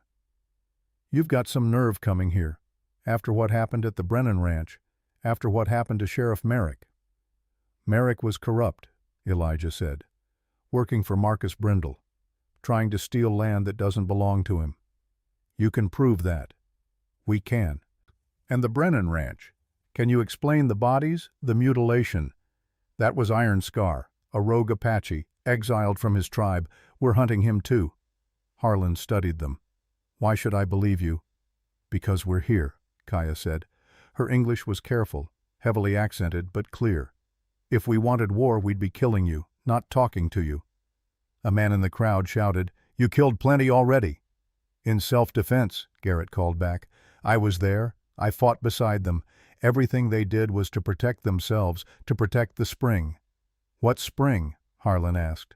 You've got some nerve coming here, after what happened at the Brennan Ranch, after what happened to Sheriff Merrick. Merrick was corrupt, Elijah said, working for Marcus Brindle, trying to steal land that doesn't belong to him. You can prove that. We can. And the Brennan Ranch. Can you explain the bodies, the mutilation? That was Iron Scar, a rogue Apache, exiled from his tribe. We're hunting him too. Harlan studied them. Why should I believe you? Because we're here, Kaya said. Her English was careful, heavily accented, but clear. If we wanted war, we'd be killing you, not talking to you. A man in the crowd shouted, You killed plenty already. In self-defense, Garrett called back. I was there. I fought beside them. Everything they did was to protect themselves, to protect the spring. What spring? Harlan asked.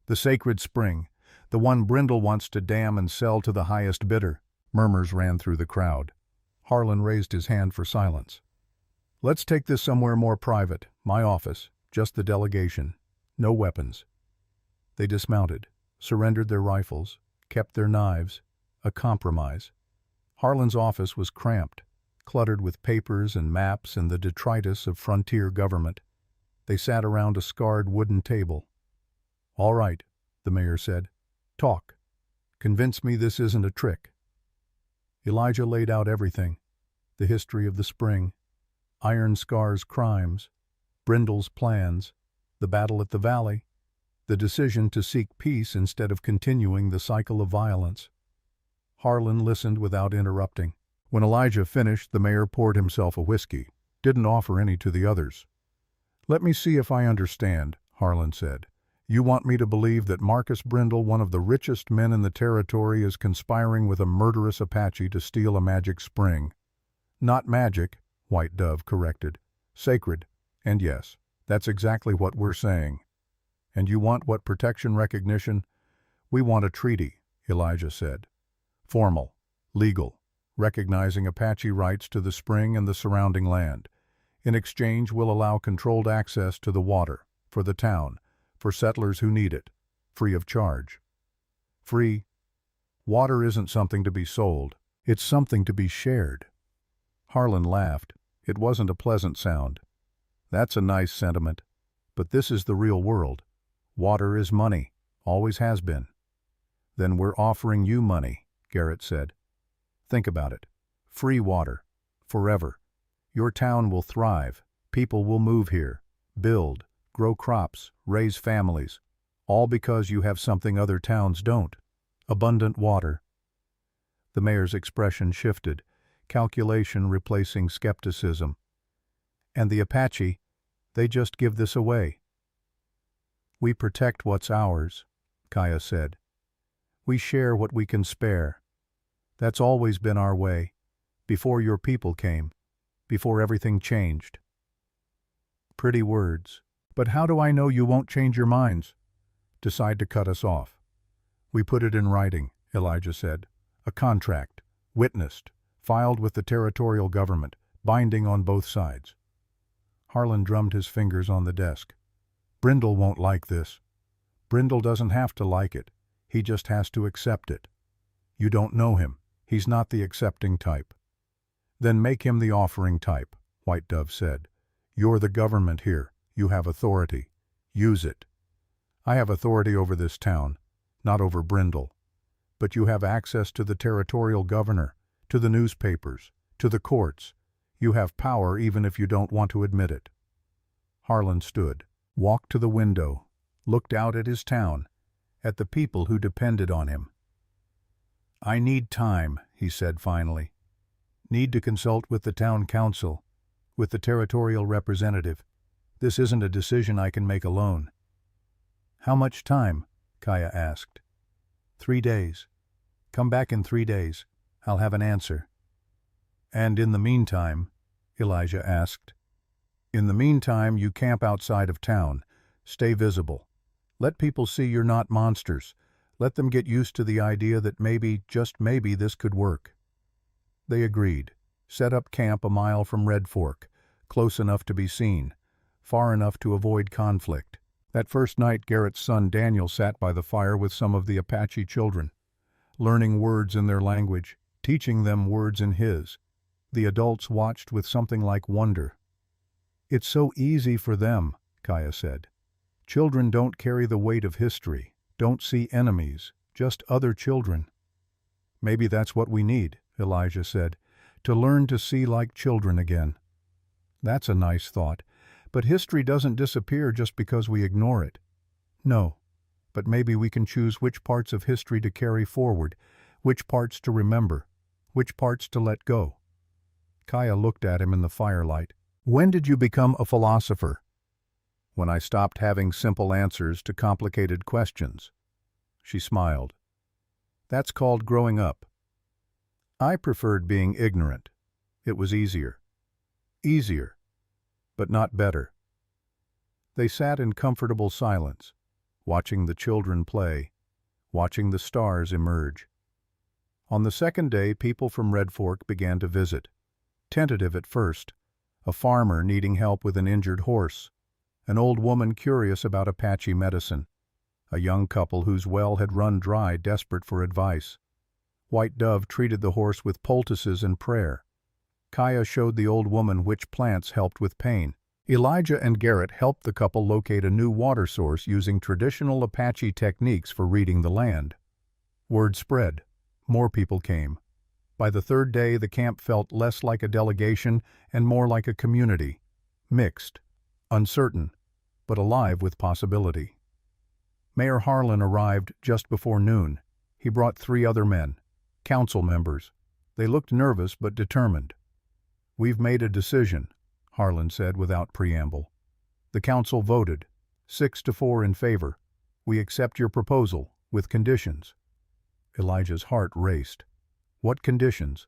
The sacred spring, the one Brindle wants to dam and sell to the highest bidder. Murmurs ran through the crowd. Harlan raised his hand for silence. Let's take this somewhere more private, my office, just the delegation. No weapons. They dismounted, surrendered their rifles, kept their knives. A compromise. Harlan's office was cramped, cluttered with papers and maps and the detritus of frontier government. They sat around a scarred wooden table. All right, the mayor said. Talk. Convince me this isn't a trick. Elijah laid out everything. The history of the spring, Iron Scar's crimes, Brindle's plans, the battle at the valley, the decision to seek peace instead of continuing the cycle of violence. Harlan listened without interrupting. When Elijah finished, the mayor poured himself a whiskey, didn't offer any to the others. Let me see if I understand, Harlan said. You want me to believe that Marcus Brindle, one of the richest men in the territory, is conspiring with a murderous Apache to steal a magic spring. Not magic, White Dove corrected. Sacred. And yes, that's exactly what we're saying. And you want what protection recognition? We want a treaty, Elijah said. Formal, legal, recognizing Apache rights to the spring and the surrounding land. In exchange, we'll allow controlled access to the water, for the town, for settlers who need it, free of charge. Free. Water isn't something to be sold, it's something to be shared. Harlan laughed. It wasn't a pleasant sound. That's a nice sentiment, but this is the real world. Water is money, always has been. Then we're offering you money, Garrett said. Think about it. Free water. Forever. Your town will thrive. People will move here, build, grow crops, raise families, all because you have something other towns don't. Abundant water. The mayor's expression shifted, calculation replacing skepticism. And the Apache, they just give this away. We protect what's ours, Kaya said. We share what we can spare. That's always been our way, before your people came, before everything changed. Pretty words. But how do I know you won't change your minds? Decide to cut us off. We put it in writing, Elijah said. A contract, witnessed, filed with the territorial government, binding on both sides. Harlan drummed his fingers on the desk. Brindle won't like this. Brindle doesn't have to like it. He just has to accept it. You don't know him. He's not the accepting type. Then make him the offering type, White Dove said. You're the government here. You have authority. Use it. I have authority over this town, not over Brindle. But you have access to the territorial governor, to the newspapers, to the courts. You have power even if you don't want to admit it. Harlan stood, walked to the window, looked out at his town, at the people who depended on him. I need time, he said finally. Need to consult with the town council, with the territorial representative. This isn't a decision I can make alone. How much time? Kaya asked. 3 days. Come back in 3 days. I'll have an answer. And in the meantime, Elijah asked. In the meantime, you camp outside of town. Stay visible. Let people see you're not monsters. Let them get used to the idea that maybe, just maybe, this could work. They agreed. Set up camp a mile from Red Fork, close enough to be seen, far enough to avoid conflict. That first night, Garrett's son Daniel sat by the fire with some of the Apache children, learning words in their language, teaching them words in his. The adults watched with something like wonder, It's so easy for them, Kaya said. Children don't carry the weight of history, don't see enemies, just other children. Maybe that's what we need, Elijah said, to learn to see like children again. That's a nice thought, but history doesn't disappear just because we ignore it. No, but maybe we can choose which parts of history to carry forward, which parts to remember, which parts to let go. Kaya looked at him in the firelight. When did you become a philosopher? When I stopped having simple answers to complicated questions. She smiled. That's called growing up. I preferred being ignorant. It was easier. Easier, but not better. They sat in comfortable silence, watching the children play, watching the stars emerge. On the second day, people from Red Fork began to visit. Tentative at first, a farmer needing help with an injured horse, an old woman curious about Apache medicine, a young couple whose well had run dry, desperate for advice. White Dove treated the horse with poultices and prayer. Kaya showed the old woman which plants helped with pain. Elijah and Garrett helped the couple locate a new water source using traditional Apache techniques for reading the land. Word spread. More people came. By the third day, the camp felt less like a delegation and more like a community. Mixed, uncertain, but alive with possibility. Mayor Harlan arrived just before noon. He brought 3 other men, council members. They looked nervous but determined. We've made a decision, Harlan said without preamble. The council voted, 6-4 in favor. We accept your proposal, with conditions. Elijah's heart raced. What conditions?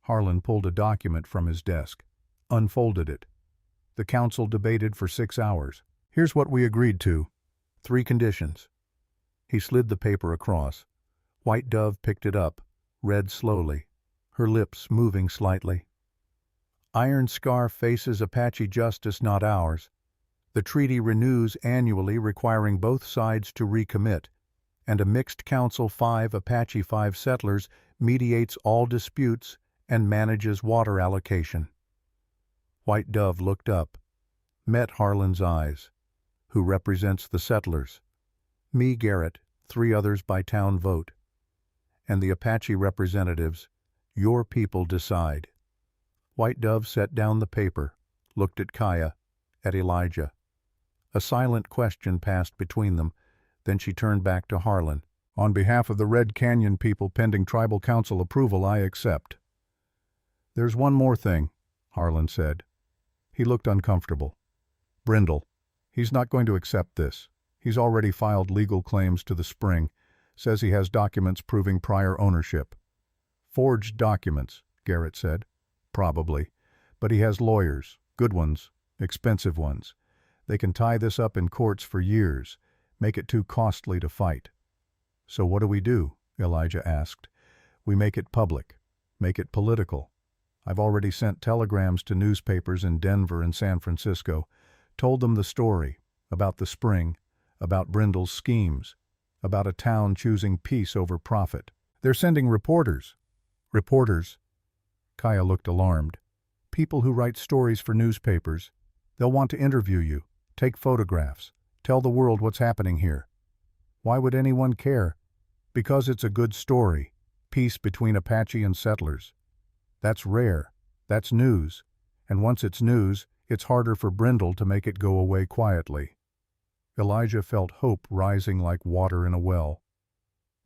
Harlan pulled a document from his desk, unfolded it. The council debated for 6 hours. Here's what we agreed to. 3 conditions. He slid the paper across. White Dove picked it up, read slowly, her lips moving slightly. Iron Scar faces Apache justice, not ours. The treaty renews annually, requiring both sides to recommit, and a mixed council 5 Apache 5 settlers mediates all disputes and manages water allocation. White Dove looked up, met Harlan's eyes. Who represents the settlers? Me, Garrett, 3 others by town vote. And the Apache representatives, your people decide. White Dove set down the paper, looked at Kaya, at Elijah. A silent question passed between them, then she turned back to Harlan. On behalf of the Red Canyon people pending tribal council approval, I accept. There's one more thing, Harlan said. He looked uncomfortable. Brindle. He's not going to accept this. He's already filed legal claims to the spring, says he has documents proving prior ownership. Forged documents, Garrett said. Probably. But he has lawyers, good ones, expensive ones. They can tie this up in courts for years, make it too costly to fight. So what do? Elijah asked. We make it public, make it political. I've already sent telegrams to newspapers in Denver and San Francisco, told them the story, about the spring, about Brindle's schemes, about a town choosing peace over profit. They're sending reporters. Reporters? Kaya looked alarmed. People who write stories for newspapers. They'll want to interview you, take photographs, tell the world what's happening here. Why would anyone care? Because it's a good story, peace between Apache and settlers. That's rare, that's news, and once it's news, it's harder for Brindle to make it go away quietly. Elijah felt hope rising like water in a well.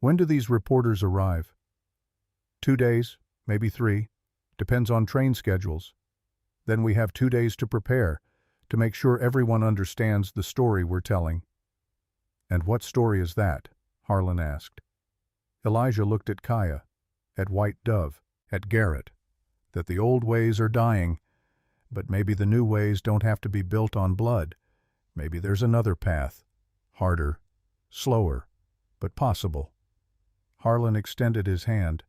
When do these reporters arrive? 2 days, maybe 3. Depends on train schedules. Then we have 2 days to prepare, to make sure everyone understands the story we're telling. And what story is that? Harlan asked. Elijah looked at Kaya, at White Dove, at Garrett, that the old ways are dying, but maybe the new ways don't have to be built on blood. Maybe there's another path, harder, slower, but possible. Harlan extended his hand.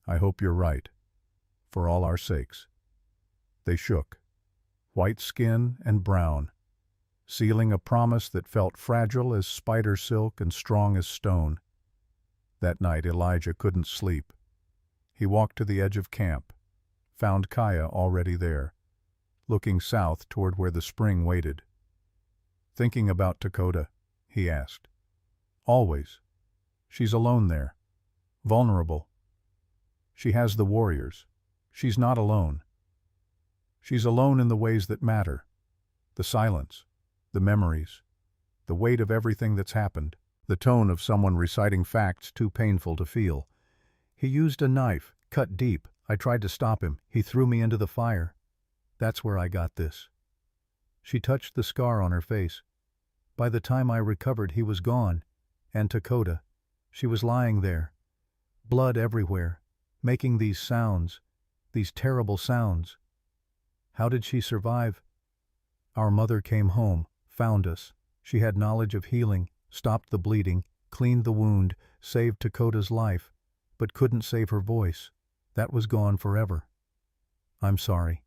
I hope you're right, for all our sakes. They shook, white skin and brown, sealing a promise that felt fragile as spider silk and strong as stone. That night Elijah couldn't sleep. He walked to the edge of camp, found Kaya already there. looking south toward where the spring waited. "Thinking about Dakota?" he asked. "Always. She's alone there. Vulnerable. She has the warriors. She's not alone. She's alone in the ways that matter. The silence, the memories, the weight of everything that's happened." The tone of someone reciting facts too painful to feel. "He used a knife, cut deep. I tried to stop him. He threw me into the fire. That's where I got this." She touched the scar on her face. "By the time I recovered, he was gone. And Dakota, she was lying there. Blood everywhere, making these sounds, these terrible sounds. How did she survive? Our mother came home, found us. She had knowledge of healing, stopped the bleeding, cleaned the wound, saved Dakota's life, but couldn't save her voice. That was gone forever. I'm sorry.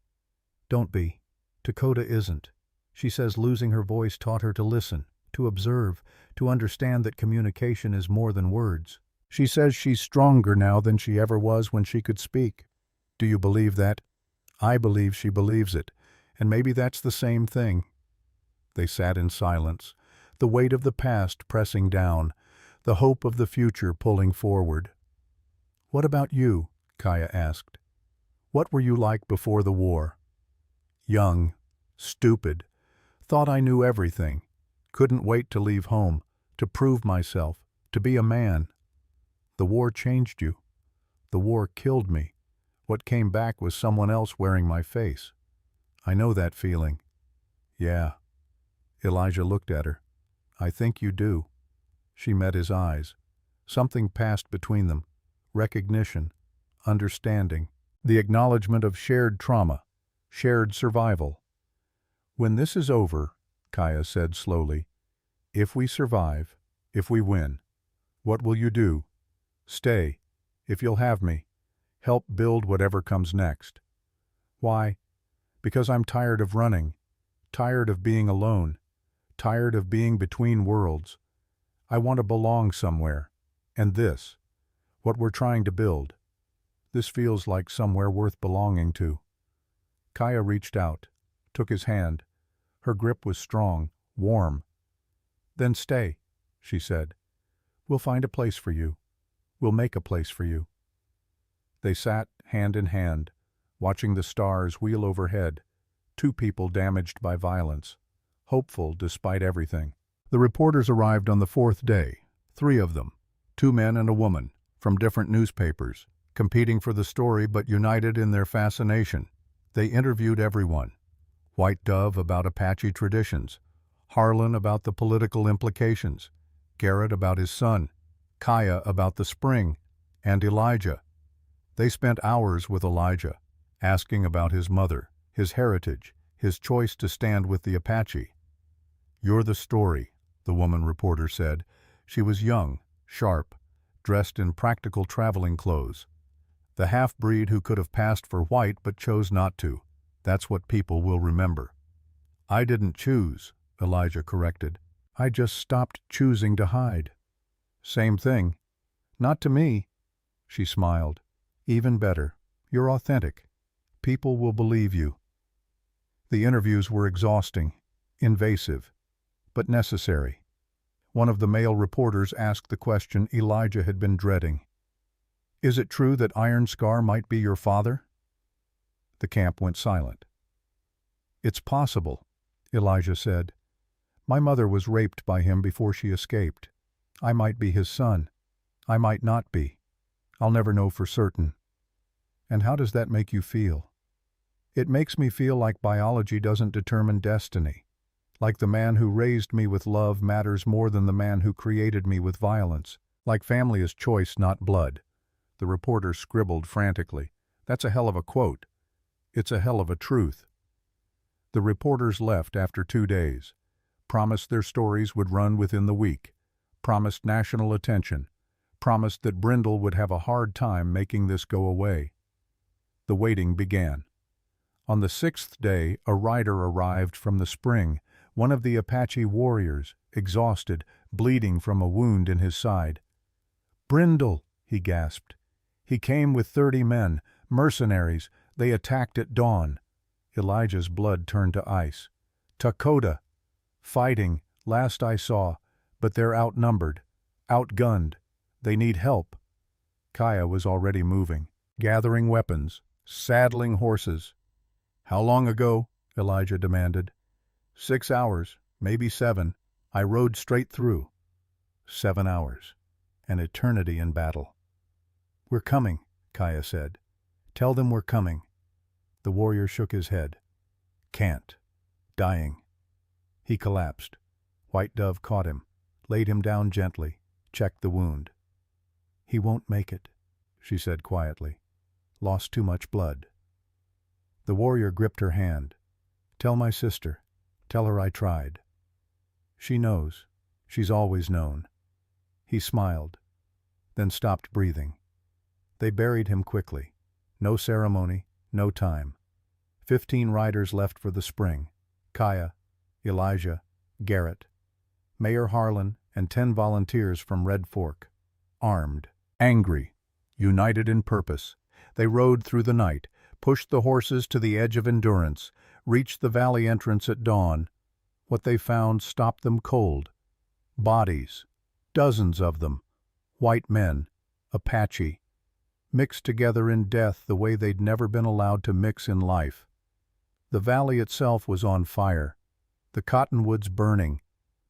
Don't be. Dakota isn't. She says losing her voice taught her to listen, to observe, to understand that communication is more than words. She says she's stronger now than she ever was when she could speak. Do you believe that? I believe she believes it, and maybe that's the same thing." They sat in silence, the weight of the past pressing down, the hope of the future pulling forward. "What about you?" Kaya asked. "What were you like before the war?" "Young, stupid, thought I knew everything, couldn't wait to leave home, to prove myself, to be a man. The war changed you. The war killed me. What came back was someone else wearing my face. I know that feeling." "Yeah." Elijah looked at her. "I think you do." She met his eyes. Something passed between them. Recognition, understanding, the acknowledgement of shared trauma, shared survival. "When this is over," Kaya said slowly, "if we survive, if we win, what will you do? Stay, if you'll have me, help build whatever comes next." "Why?" "Because I'm tired of running, tired of being alone, tired of being between worlds. I want to belong somewhere. And this, what we're trying to build, this feels like somewhere worth belonging to." Kaya reached out, took his hand. Her grip was strong, warm. "Then stay," she said. "We'll find a place for you. We'll make a place for you." They sat hand in hand, watching the stars wheel overhead, two people damaged by violence, hopeful despite everything. The reporters arrived on the fourth day, 3 of them, 2 men and a woman, from different newspapers, competing for the story but united in their fascination. They interviewed everyone. White Dove about Apache traditions, Harlan about the political implications, Garrett about his son, Kaya about the spring, and Elijah. They spent hours with Elijah, asking about his mother, his heritage, his choice to stand with the Apache. "You're the story," the woman reporter said. She was young, sharp, dressed in practical traveling clothes. The half-breed who could have passed for white but chose not to. That's what people will remember. "I didn't choose," Elijah corrected. "I just stopped choosing to hide." "Same thing." "Not to me." She smiled. "Even better. You're authentic. People will believe you." The interviews were exhausting, invasive, but necessary. One of the male reporters asked the question Elijah had been dreading. "Is it true that Iron Scar might be your father?" The camp went silent. "It's possible," Elijah said. "My mother was raped by him before she escaped. I might be his son. I might not be. I'll never know for certain." "And how does that make you feel?" "It makes me feel like biology doesn't determine destiny. Like the man who raised me with love matters more than the man who created me with violence. Like family is choice, not blood." The reporter scribbled frantically. "That's a hell of a quote. It's a hell of a truth." The reporters left after 2 days, promised their stories would run within the week, promised national attention, promised that Brindle would have a hard time making this go away. The waiting began. On the 6th day, a rider arrived from the spring, one of the Apache warriors, exhausted, bleeding from a wound in his side. "Brindle," he gasped. "He came with 30 men, mercenaries. They attacked at dawn." Elijah's blood turned to ice. Dakota! Fighting, last I saw, but they're outnumbered, outgunned. They need help. Kaya was already moving, gathering weapons, saddling horses. How long ago? Elijah demanded. 6 hours, maybe 7. I rode straight through. 7 hours. An eternity in battle. We're coming, Kaya said. Tell them we're coming. The warrior shook his head. Can't. Dying. He collapsed. White Dove caught him, laid him down gently, checked the wound. He won't make it, she said quietly. Lost too much blood. The warrior gripped her hand. Tell my sister. Tell her I tried. She knows. She's always known. He smiled, then stopped breathing. They buried him quickly. No ceremony, no time. 15 riders left for the spring. Kaya, Elijah, Garrett, Mayor Harlan, and 10 volunteers from Red Fork. Armed, angry, united in purpose, they rode through the night, pushed the horses to the edge of endurance, reached the valley entrance at dawn. What they found stopped them cold. Bodies, dozens of them, white men, Apache, mixed together in death the way they'd never been allowed to mix in life. The valley itself was on fire, the cottonwoods burning,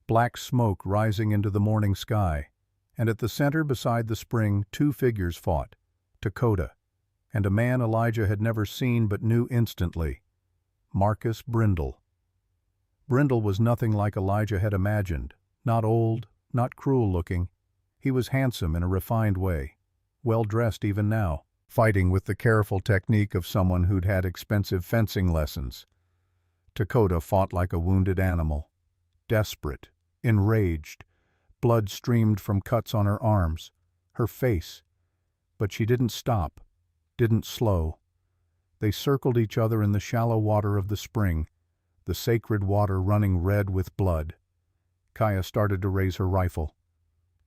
black smoke rising into the morning sky, and at the center beside the spring 2 figures fought, Dakota, and a man Elijah had never seen but knew instantly, Marcus Brindle. Brindle was nothing like Elijah had imagined, not old, not cruel-looking. He was handsome in a refined way, well-dressed even now, fighting with the careful technique of someone who'd had expensive fencing lessons. Dakota fought like a wounded animal, desperate, enraged. Blood streamed from cuts on her arms, her face. But she didn't stop, didn't slow. They circled each other in the shallow water of the spring, the sacred water running red with blood. Kaya started to raise her rifle.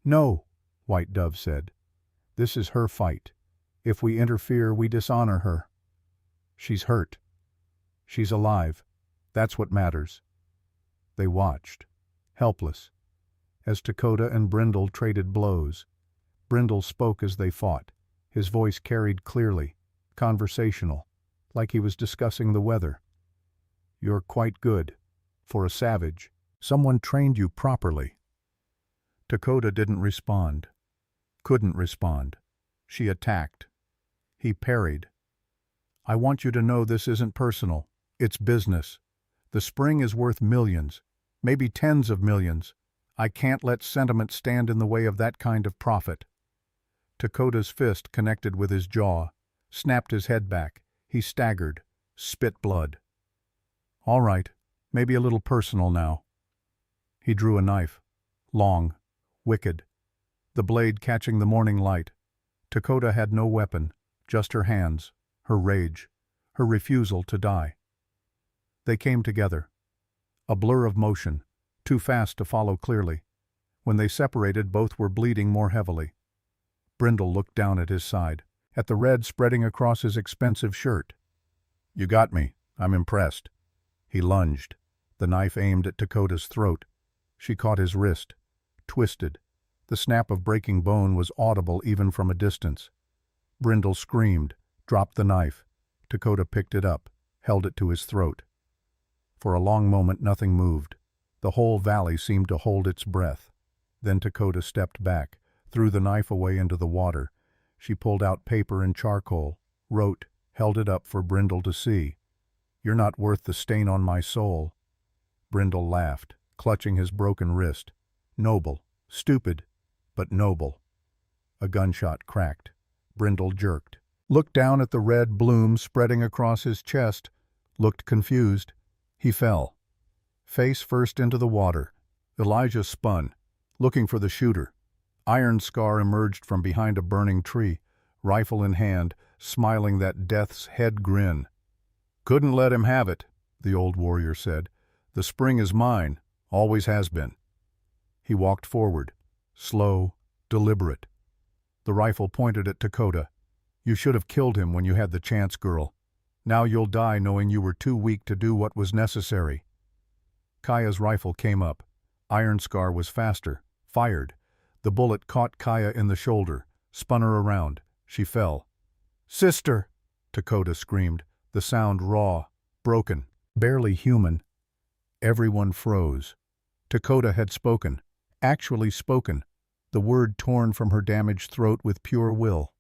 No, White Dove said. This is her fight. If we interfere, we dishonor her. She's hurt. She's alive. That's what matters. They watched, helpless, as Dakota and Brindle traded blows. Brindle spoke as they fought. His voice carried clearly, conversational, like he was discussing the weather. You're quite good. For a savage. Someone trained you properly. Dakota didn't respond. Couldn't respond. She attacked. He parried. I want you to know this isn't personal. It's business. The spring is worth millions, maybe tens of millions. I can't let sentiment stand in the way of that kind of profit. Dakota's fist connected with his jaw, snapped his head back. He staggered, spit blood. All right, maybe a little personal now. He drew a knife, long, wicked, the blade catching the morning light. Dakota had no weapon, just her hands, her rage, her refusal to die. They came together, a blur of motion, too fast to follow clearly. When they separated, both were bleeding more heavily. Brindle looked down at his side, at the red spreading across his expensive shirt. You got me. I'm impressed. He lunged, the knife aimed at Dakota's throat. She caught his wrist, twisted. The snap of breaking bone was audible even from a distance. Brindle screamed, dropped the knife. Dakota picked it up, held it to his throat. For a long moment nothing moved. The whole valley seemed to hold its breath. Then Dakota stepped back, threw the knife away into the water. She pulled out paper and charcoal, wrote, held it up for Brindle to see. You're not worth the stain on my soul. Brindle laughed, clutching his broken wrist. Noble, stupid, but noble. A gunshot cracked. Brindle jerked, looked down at the red bloom spreading across his chest, looked confused. He fell, face first into the water. Elijah spun, looking for the shooter. Iron Scar emerged from behind a burning tree, rifle in hand, smiling that death's head grin. Couldn't let him have it, the old warrior said. The spring is mine, always has been. He walked forward, slow, deliberate. The rifle pointed at Dakota. You should have killed him when you had the chance, girl. Now you'll die knowing you were too weak to do what was necessary. Kaya's rifle came up. Iron Scar was faster, fired. The bullet caught Kaya in the shoulder, spun her around. She fell. "Sister!" Dakota screamed, the sound raw, broken, barely human. Everyone froze. Dakota had spoken, actually spoken, the word torn from her damaged throat with pure will.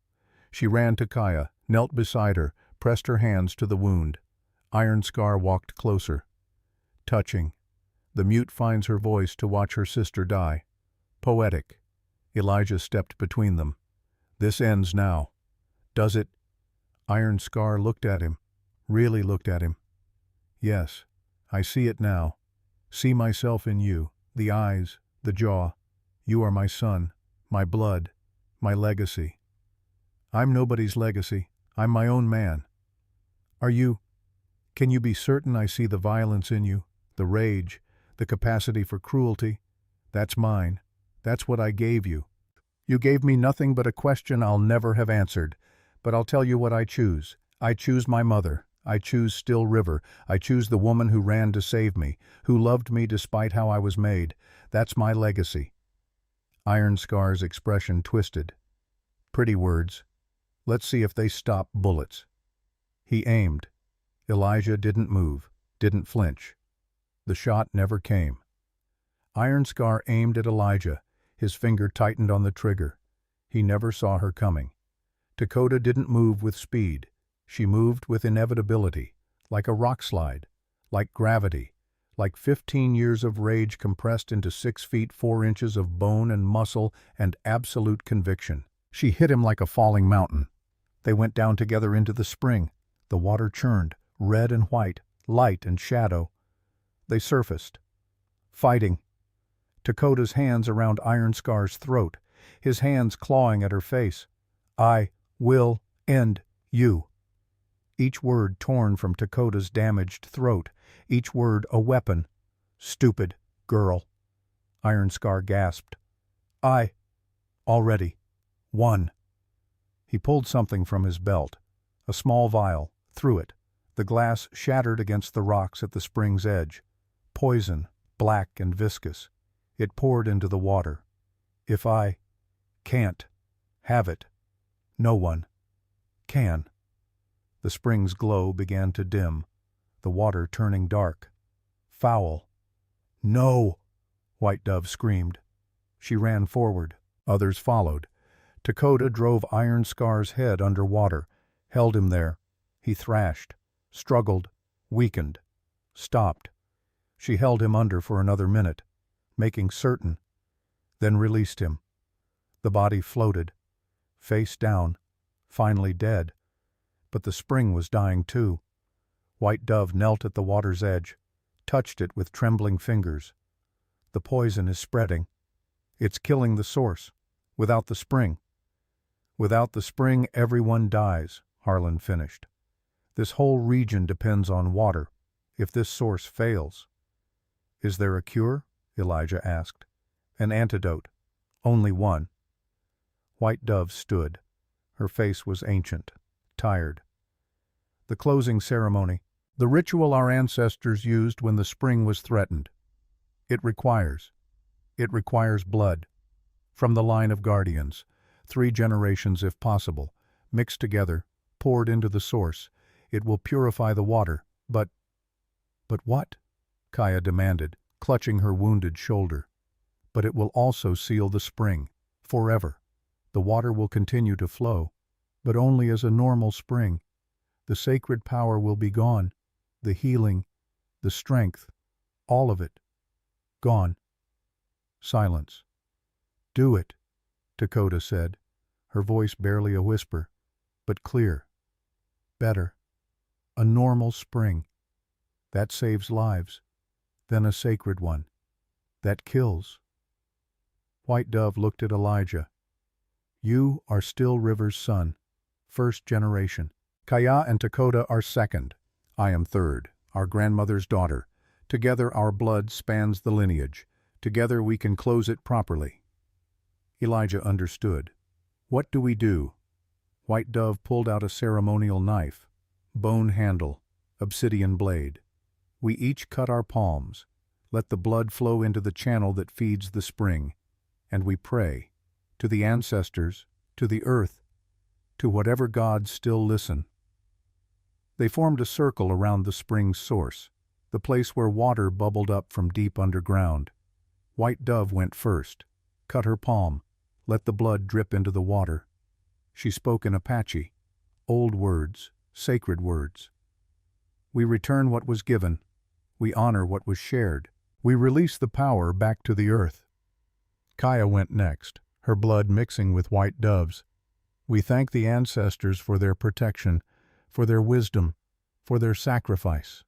She ran to Kaya, knelt beside her, pressed her hands to the wound. Iron Scar walked closer. Touching. The mute finds her voice to watch her sister die. Poetic. Elijah stepped between them. This ends now. Does it? Iron Scar looked at him. Really looked at him. Yes, I see it now. See myself in you, the eyes, the jaw. You are my son, my blood, my legacy. I'm nobody's legacy. I'm my own man. Can you be certain I see the violence in you, the rage, the capacity for cruelty? That's mine. That's what I gave you. You gave me nothing but a question I'll never have answered. But I'll tell you what I choose. I choose my mother. I choose Still River. I choose the woman who ran to save me, who loved me despite how I was made. That's my legacy. Iron Scar's expression twisted. Pretty words. Let's see if they stop bullets. He aimed. Elijah didn't move, didn't flinch. The shot never came. Iron Scar aimed at Elijah. His finger tightened on the trigger. He never saw her coming. Dakota didn't move with speed. She moved with inevitability, like a rock slide, like gravity, like 15 years of rage compressed into 6 feet 4 inches of bone and muscle and absolute conviction. She hit him like a falling mountain. They went down together into the spring. The water churned, red and white, light and shadow. They surfaced. Fighting. Dakota's hands around Iron Scar's throat, his hands clawing at her face. I will end you. Each word torn from Dakota's damaged throat, each word a weapon. Stupid girl. Iron Scar gasped. I already won. He pulled something from his belt, a small vial, threw it. The glass shattered against the rocks at the spring's edge. Poison, black and viscous. It poured into the water. If I can't have it, no one can. The spring's glow began to dim, the water turning dark. Foul. No! White Dove screamed. She ran forward. Others followed. Dakota drove Iron Scar's head under water, held him there. He thrashed, struggled, weakened, stopped. She held him under for another minute, making certain, then released him. The body floated, face down, finally dead. But the spring was dying too. White Dove knelt at the water's edge, touched it with trembling fingers. The poison is spreading. It's killing the source. Without the spring. Without the spring, everyone dies, Harlan finished. This whole region depends on water. If this source fails. Is there a cure? Elijah asked. An antidote. Only one. White Dove stood. Her face was ancient, tired. The closing ceremony, the ritual our ancestors used when the spring was threatened. It requires blood. From the line of guardians, 3 generations if possible, mixed together, poured into the source. It will purify the water, but what? Kaya demanded, clutching her wounded shoulder. But it will also seal the spring, forever. The water will continue to flow, but only as a normal spring. The sacred power will be gone, the healing, the strength, all of it. Gone. Silence. Do it, Dakota said, her voice barely a whisper, but clear. Better. A normal spring. That saves lives. Then a sacred one. That kills. White Dove looked at Elijah. You are Still River's son, 1st generation. Kaya and Dakota are 2nd. I am 3rd, our grandmother's daughter. Together our blood spans the lineage. Together we can close it properly. Elijah understood. What do we do? White Dove pulled out a ceremonial knife. bone handle, obsidian blade. We each cut our palms, let the blood flow into the channel that feeds the spring, and we pray, to the ancestors, to the earth, to whatever gods still listen. They formed a circle around the spring's source, the place where water bubbled up from deep underground. White Dove went first, cut her palm, let the blood drip into the water. She spoke in Apache, old words, sacred words. We return what was given. We honor what was shared. We release the power back to the earth. Kaya went next, her blood mixing with White Dove's. We thank the ancestors for their protection, for their wisdom, for their sacrifice.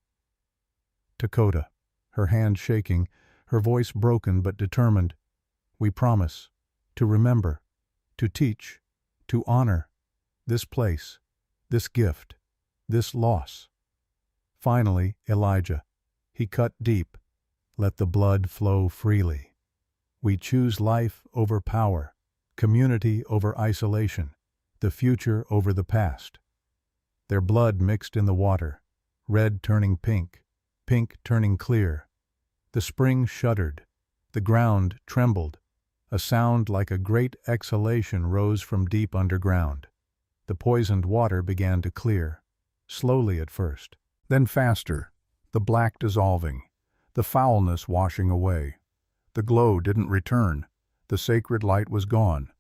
Dakota, her hand shaking, her voice broken but determined. We promise to remember, to teach, to honor this place, this gift, this loss. Finally, Elijah. He cut deep. Let the blood flow freely. We choose life over power, community over isolation, the future over the past. Their blood mixed in the water, red turning pink, pink turning clear. The spring shuddered. The ground trembled. A sound like a great exhalation rose from deep underground. The poisoned water began to clear, slowly at first, then faster, the black dissolving, the foulness washing away. The glow didn't return. The sacred light was gone,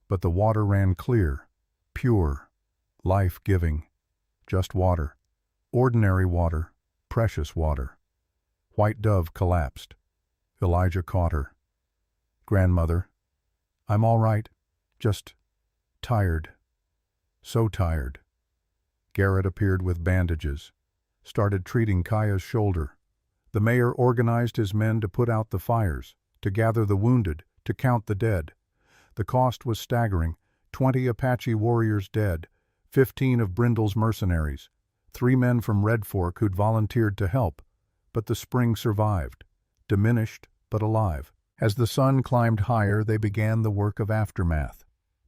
but the water ran clear, pure, life-giving. Just water. Ordinary water. Precious water. White Dove collapsed. Elijah caught her. Grandmother, I'm all right. Just tired. So tired. Garrett appeared with bandages. Started treating Kaya's shoulder. The mayor organized his men to put out the fires, to gather the wounded, to count the dead. The cost was staggering. 20 Apache warriors dead, 15 of Brindle's mercenaries, 3 men from Red Fork who'd volunteered to help. But the spring survived, diminished but alive. As the sun climbed higher, they began the work of aftermath,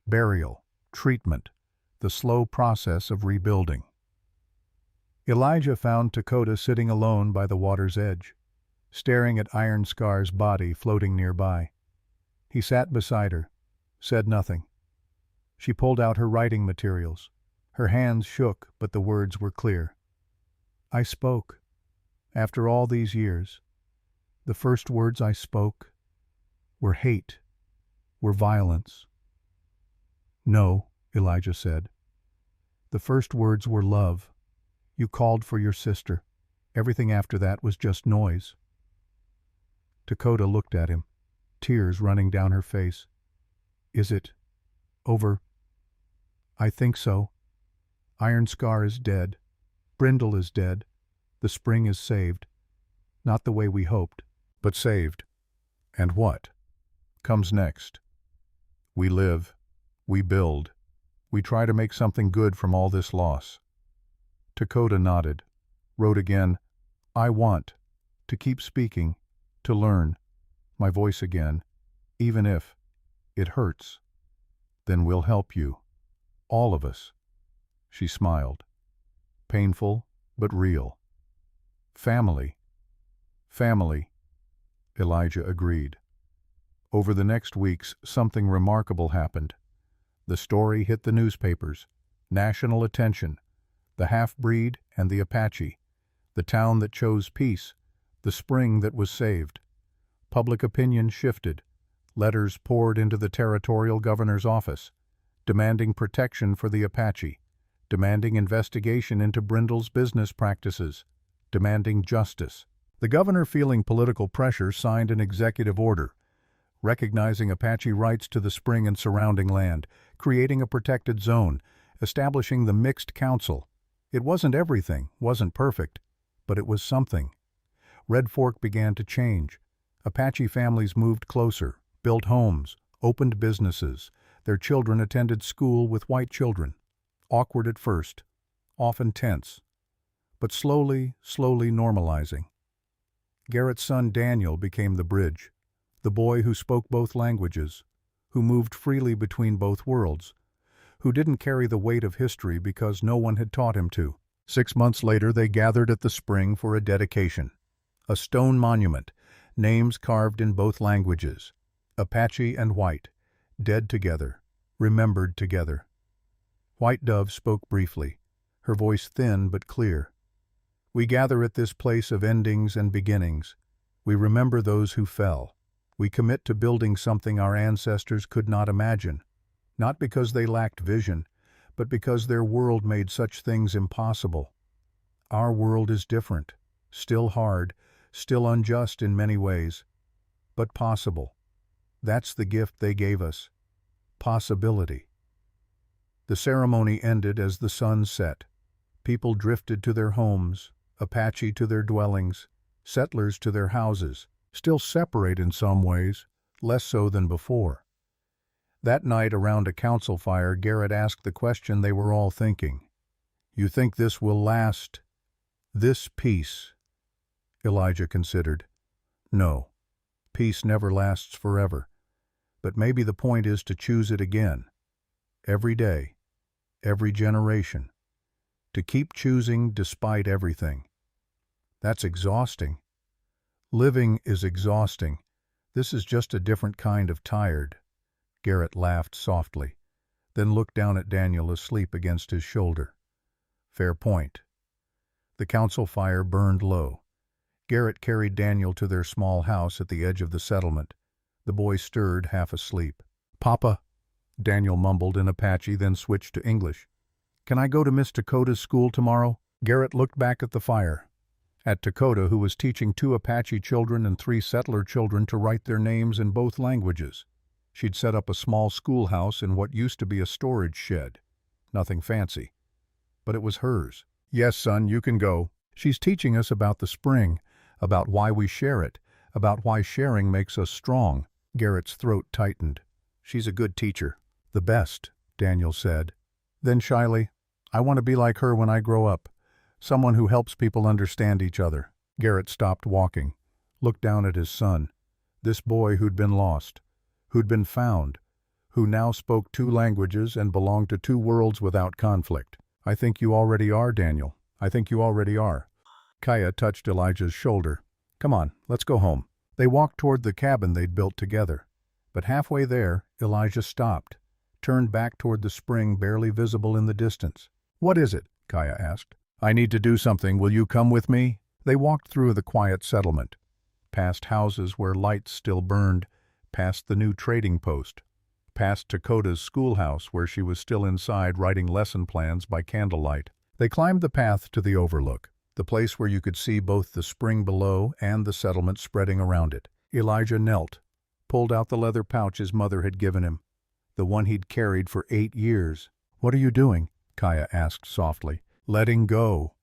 burial, treatment, the slow process of rebuilding. Elijah found Dakota sitting alone by the water's edge, staring at Iron Scar's body floating nearby. He sat beside her, said nothing. She pulled out her writing materials. Her hands shook, but the words were clear. I spoke. After all these years, the first words I spoke were hate, were violence. No, Elijah said. The first words were love. You called for your sister. Everything after that was just noise. Dakota looked at him, tears running down her face. Is it over? I think so. Iron Scar is dead. Brindle is dead. The spring is saved. Not the way we hoped, but saved. And what comes next? We live. We build. We try to make something good from all this loss. Dakota nodded, wrote again, I want to keep speaking, to learn, my voice again, even if it hurts. Then we'll help you. All of us. She smiled. Painful, but real. Family. Family. Elijah agreed. Over the next weeks, something remarkable happened. The story hit the newspapers. National attention. The half-breed and the Apache. The town that chose peace. The spring that was saved. Public opinion shifted. Letters poured into the territorial governor's office, demanding protection for the Apache, demanding investigation into Brindle's business practices, demanding justice. The governor, feeling political pressure, signed an executive order, recognizing Apache rights to the spring and surrounding land, creating a protected zone, establishing the Mixed Council. It wasn't everything, wasn't perfect, but it was something. Red Fork began to change. Apache families moved closer, built homes, opened businesses. Their children attended school with white children. Awkward at first, often tense, but slowly normalizing. Garrett's son Daniel became the bridge, the boy who spoke both languages, who moved freely between both worlds, who didn't carry the weight of history because no one had taught him to. 6 months later, they gathered at the spring for a dedication. A stone monument, names carved in both languages, Apache and White, dead together, remembered together. White Dove spoke briefly, her voice thin but clear. We gather at this place of endings and beginnings. We remember those who fell. We commit to building something our ancestors could not imagine, not because they lacked vision, but because their world made such things impossible. Our world is different, still hard, still unjust in many ways, but possible. That's the gift they gave us. Possibility. The ceremony ended as the sun set. People drifted to their homes, Apache to their dwellings, settlers to their houses, still separate in some ways, less so than before. That night around a council fire, Garrett asked the question they were all thinking. You think this will last? This peace? Elijah considered. No, peace never lasts forever. But maybe the point is to choose it again. Every day, every generation. To keep choosing despite everything. That's exhausting. Living is exhausting. This is just a different kind of tired. Garrett laughed softly, then looked down at Daniel asleep against his shoulder. Fair point. The council fire burned low. Garrett carried Daniel to their small house at the edge of the settlement. The boy stirred, half asleep. Papa, Daniel mumbled in Apache, then switched to English. Can I go to Miss Dakota's school tomorrow? Garrett looked back at the fire. At Dakota, who was teaching 2 Apache children and 3 settler children to write their names in both languages. She'd set up a small schoolhouse in what used to be a storage shed. Nothing fancy. But it was hers. Yes, son, you can go. She's teaching us about the spring, about why we share it, about why sharing makes us strong. Garrett's throat tightened. She's a good teacher. The best, Daniel said. Then shyly, I want to be like her when I grow up. Someone who helps people understand each other. Garrett stopped walking, looked down at his son. This boy who'd been lost, who'd been found, who now spoke 2 languages and belonged to 2 worlds without conflict. I think you already are, Daniel. I think you already are. Kaya touched Elijah's shoulder. Come on, let's go home. They walked toward the cabin they'd built together. But halfway there, Elijah stopped, turned back toward the spring barely visible in the distance. What is it? Kaya asked. I need to do something. Will you come with me? They walked through the quiet settlement, past houses where lights still burned, past the new trading post, past Dakota's schoolhouse where she was still inside writing lesson plans by candlelight. They climbed the path to the overlook, the place where you could see both the spring below and the settlement spreading around it. Elijah knelt, pulled out the leather pouch his mother had given him, the one he'd carried for 8 years. What are you doing? Kaya asked softly. Letting go.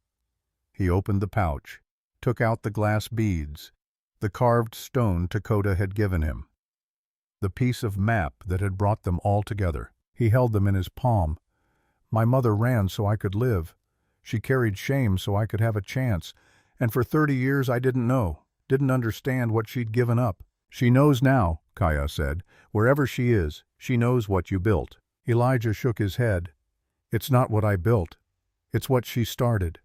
He opened the pouch, took out the glass beads, the carved stone Dakota had given him, the piece of map that had brought them all together. He held them in his palm. My mother ran so I could live. She carried shame so I could have a chance, and for 30 years I didn't know, didn't understand what she'd given up. She knows now, Kaya said. Wherever she is, she knows what you built. Elijah shook his head. It's not what I built. It's what she started.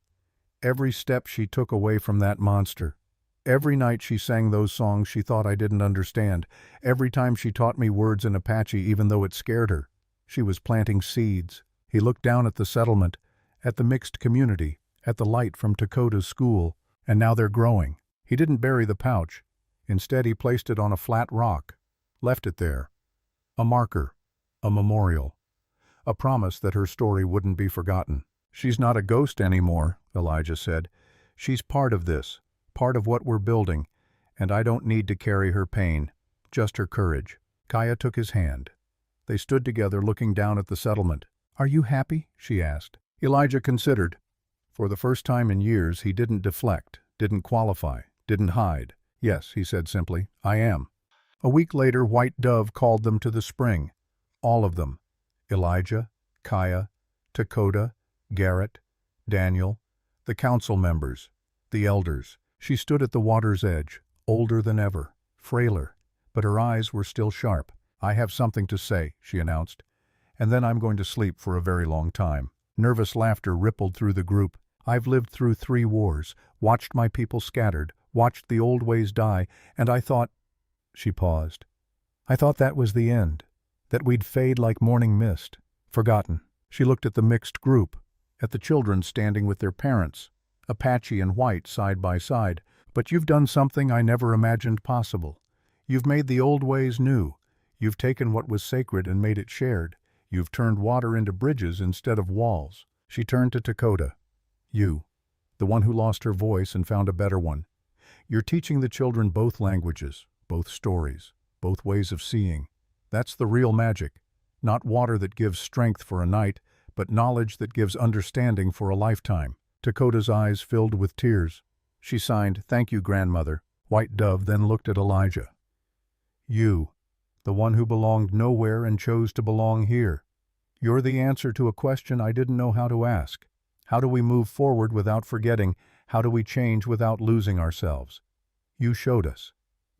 Every step she took away from that monster. Every night she sang those songs she thought I didn't understand. Every time she taught me words in Apache even though it scared her. She was planting seeds. He looked down at the settlement, at the mixed community, at the light from Dakota's school, and now they're growing. He didn't bury the pouch. Instead, he placed it on a flat rock, left it there. A marker, a memorial, a promise that her story wouldn't be forgotten. She's not a ghost anymore, Elijah said. She's part of this, part of what we're building, and I don't need to carry her pain, just her courage. Kaya took his hand. They stood together looking down at the settlement. Are you happy? She asked. Elijah considered. For the first time in years, he didn't deflect, didn't qualify, didn't hide. Yes, he said simply, I am. A week later, White Dove called them to the spring. All of them. Elijah, Kaya, Dakota, Garrett, Daniel, the council members, the elders. She stood at the water's edge, older than ever, frailer, but her eyes were still sharp. I have something to say, she announced, and then I'm going to sleep for a very long time. Nervous laughter rippled through the group. I've lived through 3 wars, watched my people scattered, watched the old ways die, and I thought—" She paused. "I thought that was the end, that we'd fade like morning mist, forgotten." She looked at the mixed group, at the children standing with their parents, Apache and white side by side. "But you've done something I never imagined possible. You've made the old ways new. You've taken what was sacred and made it shared. You've turned water into bridges instead of walls." She turned to Dakota. "You, the one who lost her voice and found a better one. You're teaching the children both languages, both stories, both ways of seeing. That's the real magic. Not water that gives strength for a night, but knowledge that gives understanding for a lifetime." Dakota's eyes filled with tears. She signed, "Thank you, grandmother." White Dove then looked at Elijah. "You, the one who belonged nowhere and chose to belong here. You're the answer to a question I didn't know how to ask. How do we move forward without forgetting? How do we change without losing ourselves? You showed us,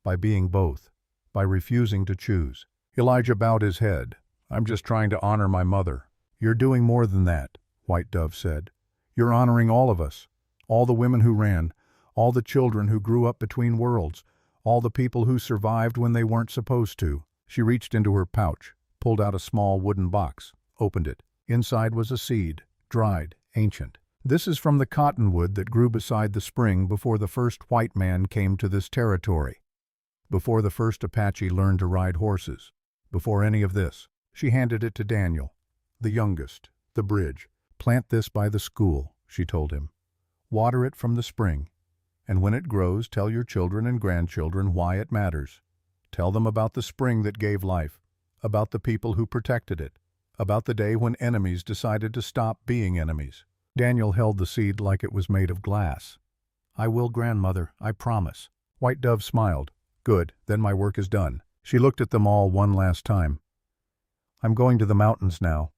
by being both, by refusing to choose." Elijah bowed his head. "I'm just trying to honor my mother." "You're doing more than that," White Dove said. "You're honoring all of us, all the women who ran, all the children who grew up between worlds, all the people who survived when they weren't supposed to." She reached into her pouch, pulled out a small wooden box, opened it. Inside was a seed, dried, ancient. "This is from the cottonwood that grew beside the spring before the first white man came to this territory, before the first Apache learned to ride horses, before any of this." She handed it to Daniel, the youngest, the bridge. "Plant this by the school," she told him. "Water it from the spring, and when it grows, tell your children and grandchildren why it matters. Tell them about the spring that gave life, about the people who protected it, about the day when enemies decided to stop being enemies." Daniel held the seed like it was made of glass. "I will, grandmother, I promise." White Dove smiled. "Good, then my work is done." She looked at them all one last time. "I'm going to the mountains now,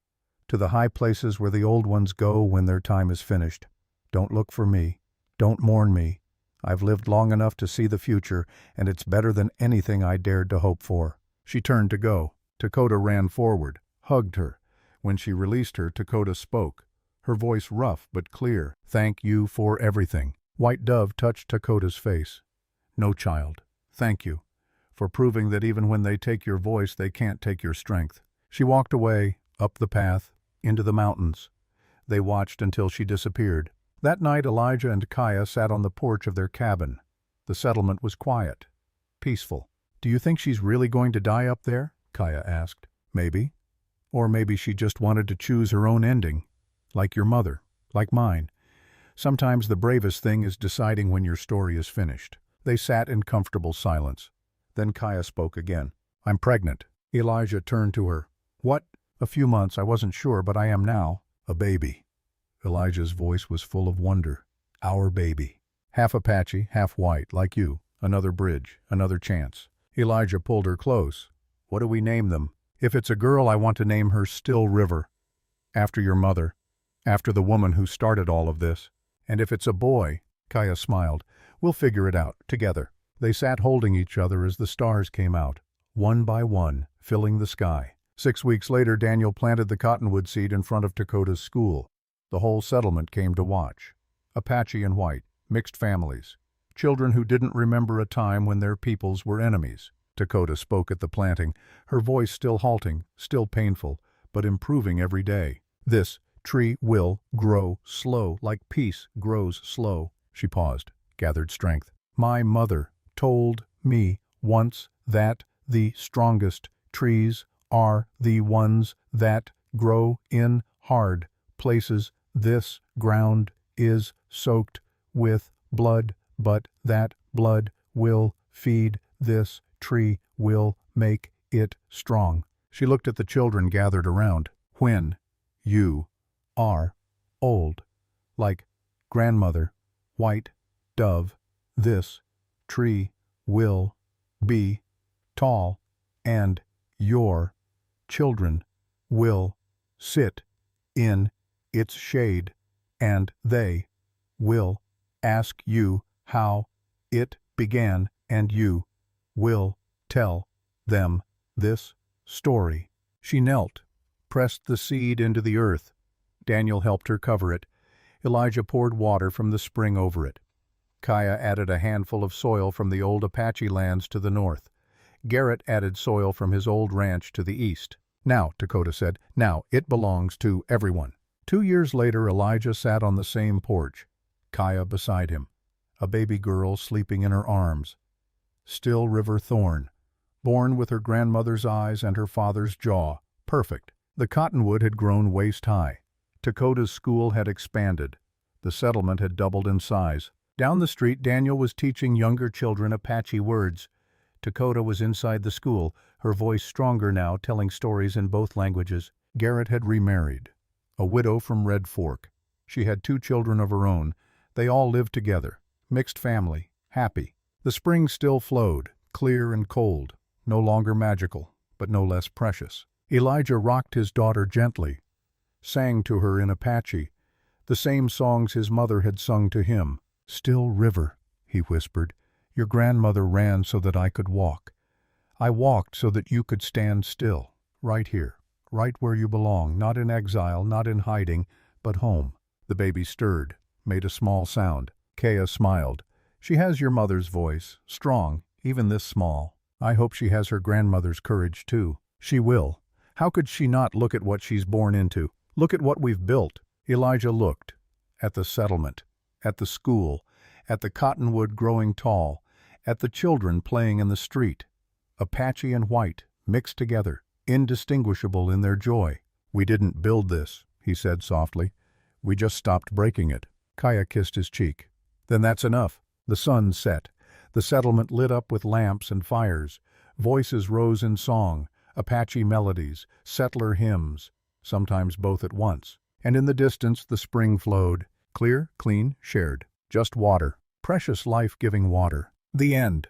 to the high places where the old ones go when their time is finished. Don't look for me. Don't mourn me. I've lived long enough to see the future, and it's better than anything I dared to hope for." She turned to go. Dakota ran forward, hugged her. When she released her, Dakota spoke, her voice rough but clear. "Thank you for everything." White Dove touched Dakota's face. "No, child. Thank you for proving that even when they take your voice, they can't take your strength." She walked away, up the path, into the mountains. They watched until she disappeared. That night Elijah and Kaya sat on the porch of their cabin. The settlement was quiet, peaceful. "Do you think she's really going to die up there?" Kaya asked. "Maybe. Or maybe she just wanted to choose her own ending, like your mother, like mine. Sometimes the bravest thing is deciding when your story is finished." They sat in comfortable silence. Then Kaya spoke again. "I'm pregnant." Elijah turned to her. "What?" "A few months, I wasn't sure, but I am now." "A baby." Elijah's voice was full of wonder. "Our baby. Half Apache, half white, like you. Another bridge, another chance." Elijah pulled her close. "What do we name them?" "If it's a girl, I want to name her Still River, after your mother, after the woman who started all of this. And if it's a boy," Kaya smiled, "we'll figure it out, together." They sat holding each other as the stars came out, one by one, filling the sky. 6 weeks later, Daniel planted the cottonwood seed in front of Dakota's school. The whole settlement came to watch. Apache and white, mixed families, children who didn't remember a time when their peoples were enemies. Dakota spoke at the planting, her voice still halting, still painful, but improving every day. "This tree will grow slow, like peace grows slow." She paused, gathered strength. "My mother told me once that the strongest trees are the ones that grow in hard places. This ground is soaked with blood, but that blood will feed this tree, will make it strong." She looked at the children gathered around. "When you are old, like grandmother, White Dove, this tree will be tall, and your children will sit in its shade, and they will ask you how it began, and you will tell them this story." She knelt, pressed the seed into the earth. Daniel helped her cover it. Elijah poured water from the spring over it. Kaya added a handful of soil from the old Apache lands to the north. Garrett added soil from his old ranch to the east. "Now," Dakota said, "now it belongs to everyone." 2 years later, Elijah sat on the same porch, Kaya beside him, a baby girl sleeping in her arms. Still River Thorn, born with her grandmother's eyes and her father's jaw, perfect. The cottonwood had grown waist-high. Dakota's school had expanded. The settlement had doubled in size. Down the street, Daniel was teaching younger children Apache words. Dakota was inside the school, her voice stronger now, telling stories in both languages. Garrett had remarried, a widow from Red Fork. She had 2 children of her own. They all lived together, mixed family, happy. The spring still flowed, clear and cold, no longer magical, but no less precious. Elijah rocked his daughter gently, sang to her in Apache, the same songs his mother had sung to him. "Still River," he whispered, "your grandmother ran so that I could walk. I walked so that you could stand still, right here, right where you belong, not in exile, not in hiding, but home." The baby stirred, made a small sound. Kaya smiled. "She has your mother's voice, strong, even this small. I hope she has her grandmother's courage too. She will. How could she not? Look at what she's born into. Look at what we've built." Elijah looked at the settlement, at the school, at the cottonwood growing tall, at the children playing in the street, Apache and white, mixed together, indistinguishable in their joy. "We didn't build this," he said softly. "We just stopped breaking it." Kaya kissed his cheek. "Then that's enough." The sun set. The settlement lit up with lamps and fires. Voices rose in song, Apache melodies, settler hymns, sometimes both at once. And in the distance the spring flowed, clear, clean, shared. Just water, precious life-giving water. The end.